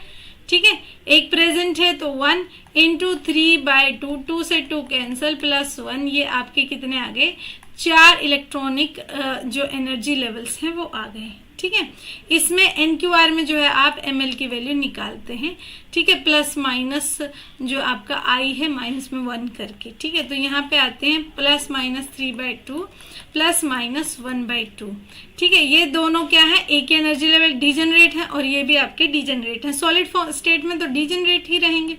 ठीक है, एक प्रेजेंट है तो 1 × 3/2, 2 से 2 कैंसल, +1, ये आपके कितने आ गए, 4 इलेक्ट्रॉनिक जो एनर्जी लेवल्स हैं वो आ गए। ठीक है, इसमें NQR में जो है आप ml की वैल्यू निकालते हैं। ठीक है, प्लस माइनस जो आपका I है माइनस में 1 करके। ठीक है, तो यहाँ पे आते हैं +-3/2 +-1/2। ठीक है, ये दोनों क्या है, एक ही एनर्जी लेवल डीजेनरेट है और ये भी आपके डीजेनरेट है। सॉलिड स्टेट में तो डीजेनरेट ही रहेंगे,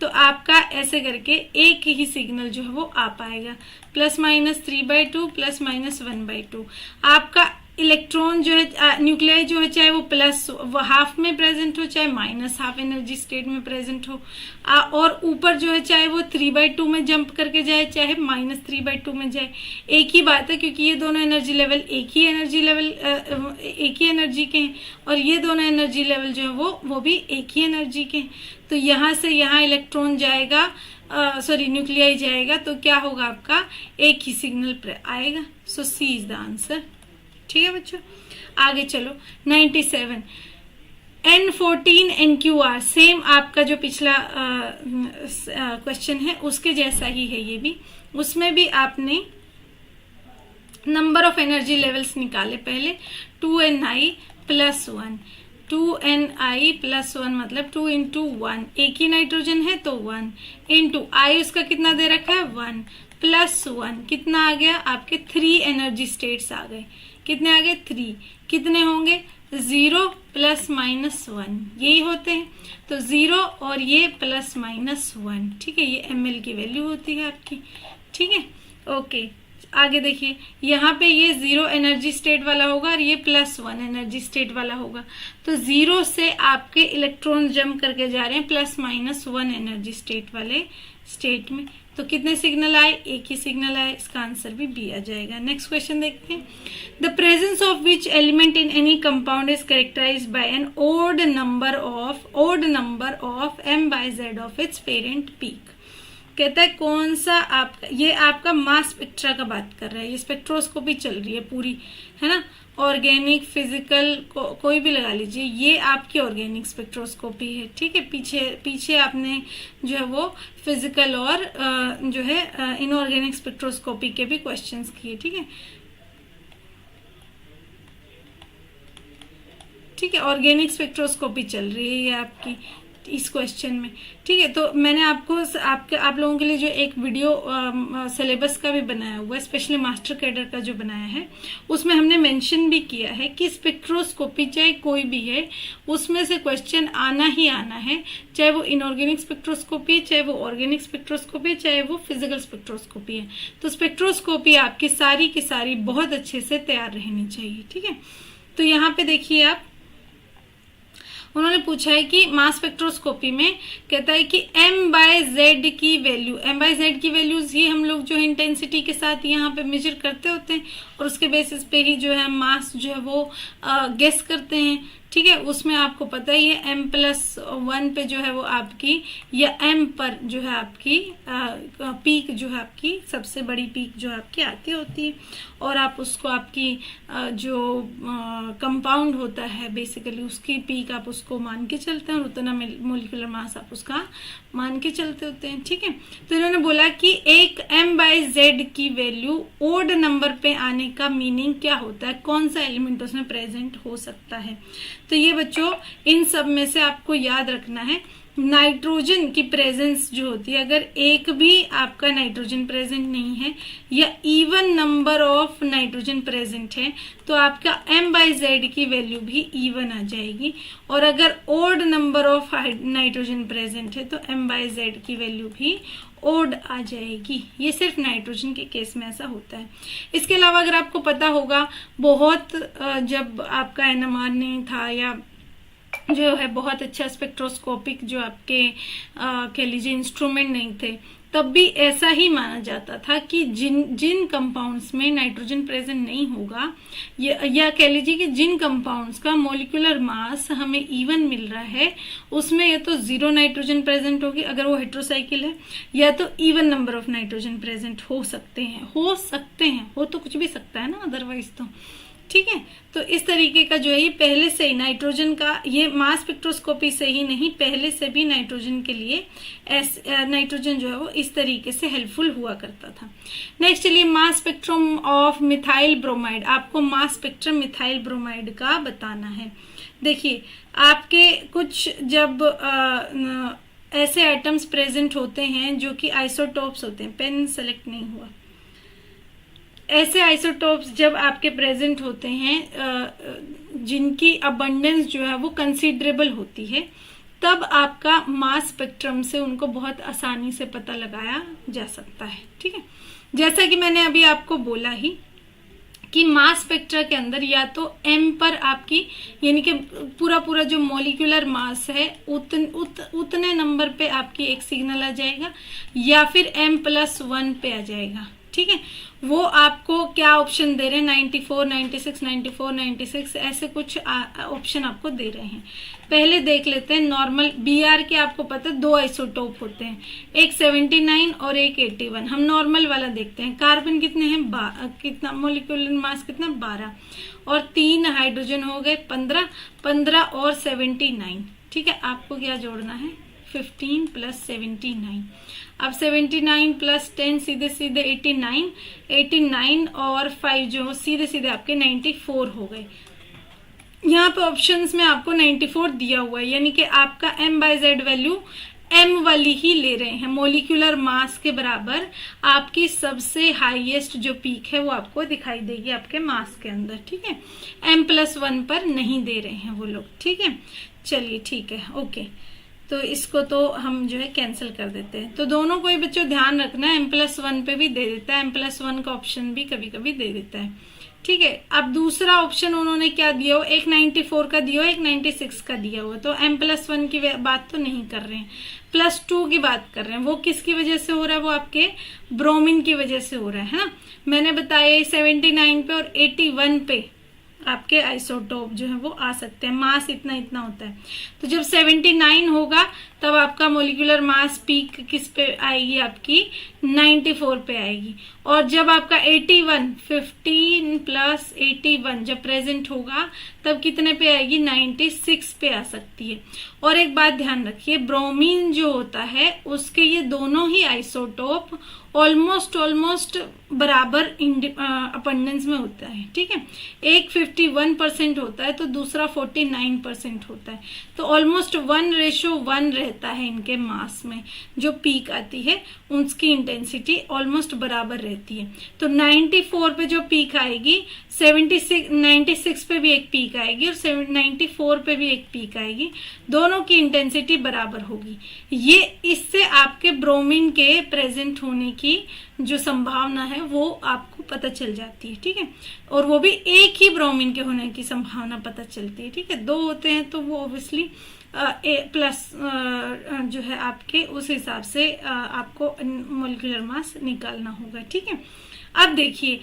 तो आपका ऐसे करके एक ही सिग्नल जो है वो आ पाएगा, +-3/2 +-1/2। आपका इलेक्ट्रॉन जो है न्यूक्लियाई जो है चाहे वो प्लस हाफ में प्रेजेंट हो चाहे माइनस हाफ एनर्जी स्टेट में प्रेजेंट हो, और ऊपर जो है चाहे वो 3/2 में जंप करके जाए चाहे -3/2 में जाए, एक ही बात है, क्योंकि ये दोनों एनर्जी लेवल एक ही एनर्जी के हैं, और ये दोनों एनर्जी लेवल जो है वो भी एक ही एनर्जी के हैं। तो यहाँ से यहाँ इलेक्ट्रॉन जाएगा, न्यूक्लियाई जाएगा, तो क्या होगा आपका एक ही सिग्नल आएगा। सो सी इज द आंसर। ठीक है बच्चों, आगे चलो 97 N14 NQR, सेम आपका जो पिछला क्वेश्चन है उसके जैसा ही है ये भी। उसमें भी आपने नंबर ऑफ एनर्जी लेवल्स निकाले पहले, 2Ni + 1, 2Ni + 1 मतलब 2 × 1, एक ही नाइट्रोजन है तो 1 × I उसका कितना दे रखा है 1 + 1 कितना आ गया आपके 3 एनर्जी स्टेट्स आ गए। कितने आ गए 3, कितने होंगे 0 ± 1 यही होते हैं, तो 0 और ये ±1। ठीक है, ये ml की वैल्यू होती है आपकी। ठीक है, ओके आगे देखिए, यहाँ पे ये 0 एनर्जी स्टेट वाला होगा और ये +1 एनर्जी स्टेट वाला होगा, तो 0 से आपके इलेक्ट्रॉन जंप करके जा रहे हैं +-1 एनर्जी स्टेट वाले स्टेट में। तो कितने सिग्नल आए, एक ही सिग्नल आए, इसका आंसर भी बी आ जाएगा। नेक्स्ट क्वेश्चन देखते हैं। The presence of which element in any compound is characterised by an odd number of m/z of its parent peak. कहता है कौन सा आपका, ये आपका मास स्पेक्ट्रा का बात कर रहा है, ये स्पेक्ट्रोस्कोपी चल रही है पूरी, है ना, ऑर्गेनिक फिजिकल कोई भी लगा लीजिए, ये आपकी ऑर्गेनिक स्पेक्ट्रोस्कोपी है। ठीक है, पीछे आपने जो है वो फिजिकल और जो है इनऑर्गेनिक स्पेक्ट्रोस्कोपी के भी क्वेश्चंस किए। ठीक है, ऑर्गेनिक स्पेक्ट्रोस्कोपी चल रही है ये आपकी इस क्वेश्चन में। ठीक है, तो मैंने आप लोगों के लिए जो एक वीडियो सिलेबस का भी बनाया हुआ है, स्पेशली मास्टर कैडर का जो बनाया है, उसमें हमने मेंशन भी किया है कि स्पेक्ट्रोस्कोपी चाहे कोई भी है उसमें से क्वेश्चन आना ही आना है, चाहे वो इनऑर्गेनिक स्पेक्ट्रोस्कोपी, चाहे वो ऑर्गेनिक स्पेक्ट्रोस्कोपी, चाहे वो फिजिकल स्पेक्ट्रोस्कोपी है। तो स्पेक्ट्रोस्कोपी आपकी सारी की सारी बहुत अच्छे से तैयार रहनी चाहिए। ठीक है, तो यहाँ पे देखिए आप, उन्होंने पूछा है कि मास स्पेक्ट्रोस्कोपी में कहता है कि m/z की वैल्यूज ही हम लोग जो है इंटेंसिटी के साथ यहाँ पे मेजर करते होते हैं, और उसके बेसिस पे ही जो है मास जो है वो गेस करते हैं। ठीक है, उसमें आपको पता ही है m+1 पे जो है वो आपकी, या m पर जो है आपकी पीक जो है आपकी सबसे बड़ी पीक जो आपकी आती होती है, और आप उसको आपकी जो कंपाउंड होता है बेसिकली उसकी पीक आप उसको मान के चलते हैं, और उतना मोलिकुलर मास आप उसका मान के चलते होते हैं। ठीक है, तो इन्होंने बोला कि एक m/z की वैल्यू ओड नंबर पे आने का मीनिंग क्या होता है, कौन सा एलिमेंट उसमें प्रेजेंट हो सकता है। तो ये बच्चों इन सब में से आपको याद रखना है, नाइट्रोजन की प्रेजेंस जो होती है, अगर एक भी आपका नाइट्रोजन प्रेजेंट नहीं है या even number of nitrogen present है, तो आपका m/z की वैल्यू भी इवन आ जाएगी, और अगर odd number of nitrogen present है तो m/z की वैल्यू भी ओड आ जाएगी। ये सिर्फ नाइट्रोजन के केस में ऐसा होता है। इसके अलावा अगर आपको पता होगा, बहुत जब आपका NMR नहीं था या जो है बहुत अच्छा स्पेक्ट्रोस्कोपिक जो आपके कह लीजिए इंस्ट्रूमेंट नहीं थे, तब भी ऐसा ही माना जाता था कि जिन कंपाउंड्स में नाइट्रोजन प्रेजेंट नहीं होगा, या कह लीजिए कि जिन कंपाउंड्स का मॉलिक्यूलर मास हमें इवन मिल रहा है, उसमें या तो 0 नाइट्रोजन प्रेजेंट होगी अगर वो हेट्रोसाइकिल है, या तो even number of nitrogen present हो सकते हैं, हो तो कुछ भी सकता है ना अदरवाइज तो। ठीक है, तो इस तरीके का जो है ये पहले से ही नाइट्रोजन का, ये मास स्पेक्ट्रोस्कोपी से ही नहीं, पहले से भी नाइट्रोजन के लिए नाइट्रोजन जो है वो इस तरीके से हेल्पफुल हुआ करता था। नेक्स्ट चलिए, mass spectrum of methyl bromide. आपको मास स्पेक्ट्रम मिथाइल ब्रोमाइड का बताना है। देखिए, आपके कुछ जब ऐसे एटम्स प्रेजेंट होते हैं जो कि आइसोटोप्स होते हैं, पेन सेलेक्ट नहीं हुआ, ऐसे आइसोटोप्स जब आपके प्रेजेंट होते हैं जिनकी अबंडेंस जो है वो कंसीडरेबल होती है, तब आपका मास स्पेक्ट्रम से उनको बहुत आसानी से पता लगाया जा सकता है। ठीक है, जैसा कि मैंने अभी आपको बोला ही कि मास स्पेक्ट्रा के अंदर या तो m पर आपकी यानी कि पूरा जो मॉलिक्यूलर मास है उतने नंबर पे आपकी एक सिग्नल आ जाएगा, या फिर m+1 पे आ जाएगा। ठीक है, वो आपको क्या ऑप्शन दे रहे हैं, 94, 96, 94, 96 ऐसे कुछ ऑप्शन आपको दे रहे हैं। पहले देख लेते हैं नॉर्मल बीआर के। आपको पता है 2 आइसोटोप होते हैं, एक 79 और एक 81। हम नॉर्मल वाला देखते हैं। कार्बन कितने हैं, कितना मॉलिक्यूलर मास कितना, 12, और 3 हाइड्रोजन हो गए 15 और 79। ठीक है, आपको क्या जोड़ना है, 15 + 79। अब 79 + 10 सीधे 89 और 5 जो सीधे आपके 94 हो गए। यहाँ पे ऑप्शंस में आपको 94 दिया हुआ है, यानी कि आपका m/z वैल्यू m वाली ही ले रहे हैं। मॉलिक्यूलर मास के बराबर आपकी सबसे हाईएस्ट जो पीक है वो आपको दिखाई देगी आपके मास के अंदर। ठीक है, m+1 पर नहीं दे रहे हैं वो लोग। ठीक है, चलिए ठीक है, ओके। तो इसको तो हम जो है कैंसिल कर देते हैं। तो दोनों को ही बच्चों ध्यान रखना है, m+1 पे भी दे देता है, m+1 का ऑप्शन भी कभी कभी दे देता है। ठीक है, अब दूसरा ऑप्शन उन्होंने क्या दिया हो, एक 94 का दिया हो, एक 96 का दिया हुआ। तो m+1 की बात तो नहीं कर रहे हैं, +2 की बात कर रहे हैं। वो किसकी वजह से हो रहा है, वो आपके ब्रोमीन की वजह से हो रहा है ना। मैंने बताया 79 पे और 81 पे आपके आइसोटोप जो है वो आ सकते हैं, मास इतना होता है। तो जब 79 होगा तब आपका मॉलिक्यूलर मास पीक किस पे आएगी, आपकी 94 पे आएगी। और जब आपका 81 15 + 81 जब प्रेजेंट होगा तब कितने पे आएगी, 96 पे आ सकती है। और एक बात ध्यान रखिए, ब्रोमीन जो होता है उसके ये दोनों ही आइसोटोप ऑलमोस्ट बराबर अबंडेंस में होता है। ठीक है, एक 51% होता है तो दूसरा 49% होता है। तो ऑलमोस्ट 1:1 रहता है इनके मास में। जो पीक आती है उसकी इंटेंसिटी ऑलमोस्ट बराबर रहती है। तो 94 पे जो पीक आएगी, 96 पे भी एक पीक आएगी और 94 पे भी एक पीक आएगी, दोनों की इंटेंसिटी बराबर होगी। ये इससे आपके ब्रोमीन के प्रेजेंट होने की जो संभावना है वो आपको पता चल जाती है। ठीक है, और वो भी एक ही ब्रोमीन के होने की संभावना पता चलती है। ठीक है, 2 होते हैं तो वो ऑब्वियसली प्लस जो है आपके उस हिसाब से आपको मॉलिक्यूलर मास निकालना होगा। ठीक है, अब देखिए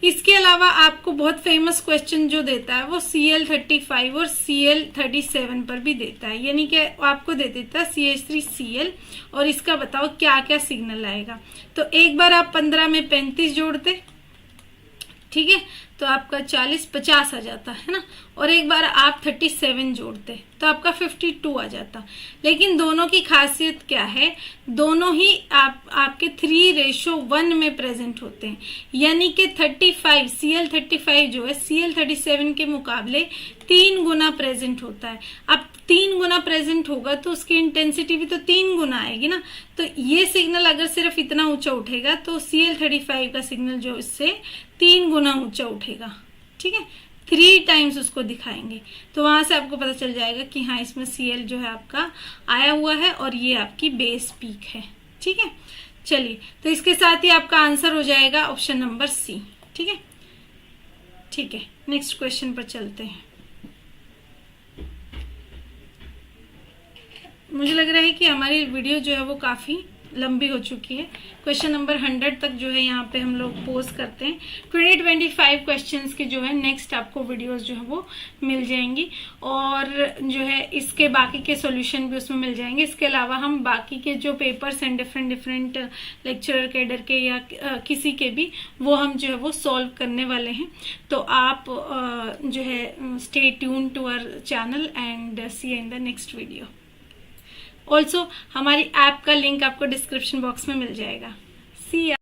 इसके अलावा आपको बहुत फेमस क्वेश्चन जो देता है वो Cl35 और Cl37 पर भी देता है, यानी कि आपको दे देता है CH3Cl और इसका बताओ क्या क्या सिग्नल आएगा। तो एक बार आप 15 में 35 जोड़ते, ठीक है, तो आपका 50 आ जाता है ना। और एक बार आप 37 जोड़ते तो आपका 52 आ जाता। लेकिन दोनों की खासियत क्या है, दोनों ही आपके 3:1 में प्रेजेंट होते हैं, यानी कि 35 Cl35 जो है Cl37 के मुकाबले 3 गुना प्रेजेंट होता है। अब 3 गुना प्रेजेंट होगा तो उसकी इंटेंसिटी भी तो 3 गुना आएगी ना। तो ये सिग्नल अगर सिर्फ इतना ऊंचा उठेगा तो Cl35 का सिग्नल जो इससे 3 गुना ऊंचा उठेगा। ठीक है, 3 टाइम्स उसको दिखाएंगे। तो वहां से आपको पता चल जाएगा कि हाँ इसमें Cl जो है आपका आया हुआ है और ये आपकी बेस पीक है। ठीक है, चलिए तो इसके साथ ही आपका आंसर हो जाएगा ऑप्शन नंबर सी। ठीक है, ठीक है, नेक्स्ट क्वेश्चन पर चलते हैं। मुझे लग रहा है कि हमारी वीडियो जो है वो काफी लंबी हो चुकी है। क्वेश्चन नंबर 100 तक जो है यहाँ पे हम लोग पोस्ट करते हैं। 20-25 क्वेश्चंस के जो है नेक्स्ट आपको वीडियोस जो है वो मिल जाएंगी और जो है इसके बाकी के सॉल्यूशन भी उसमें मिल जाएंगे। इसके अलावा हम बाकी के जो पेपर्स हैं डिफरेंट लेक्चरर कैडर के या किसी के भी, वो हम जो है वो सॉल्व करने वाले हैं। तो आप जो है stay tune to our channel and see in the next video. Also हमारी ऐप का लिंक आपको डिस्क्रिप्शन बॉक्स में मिल जाएगा। सी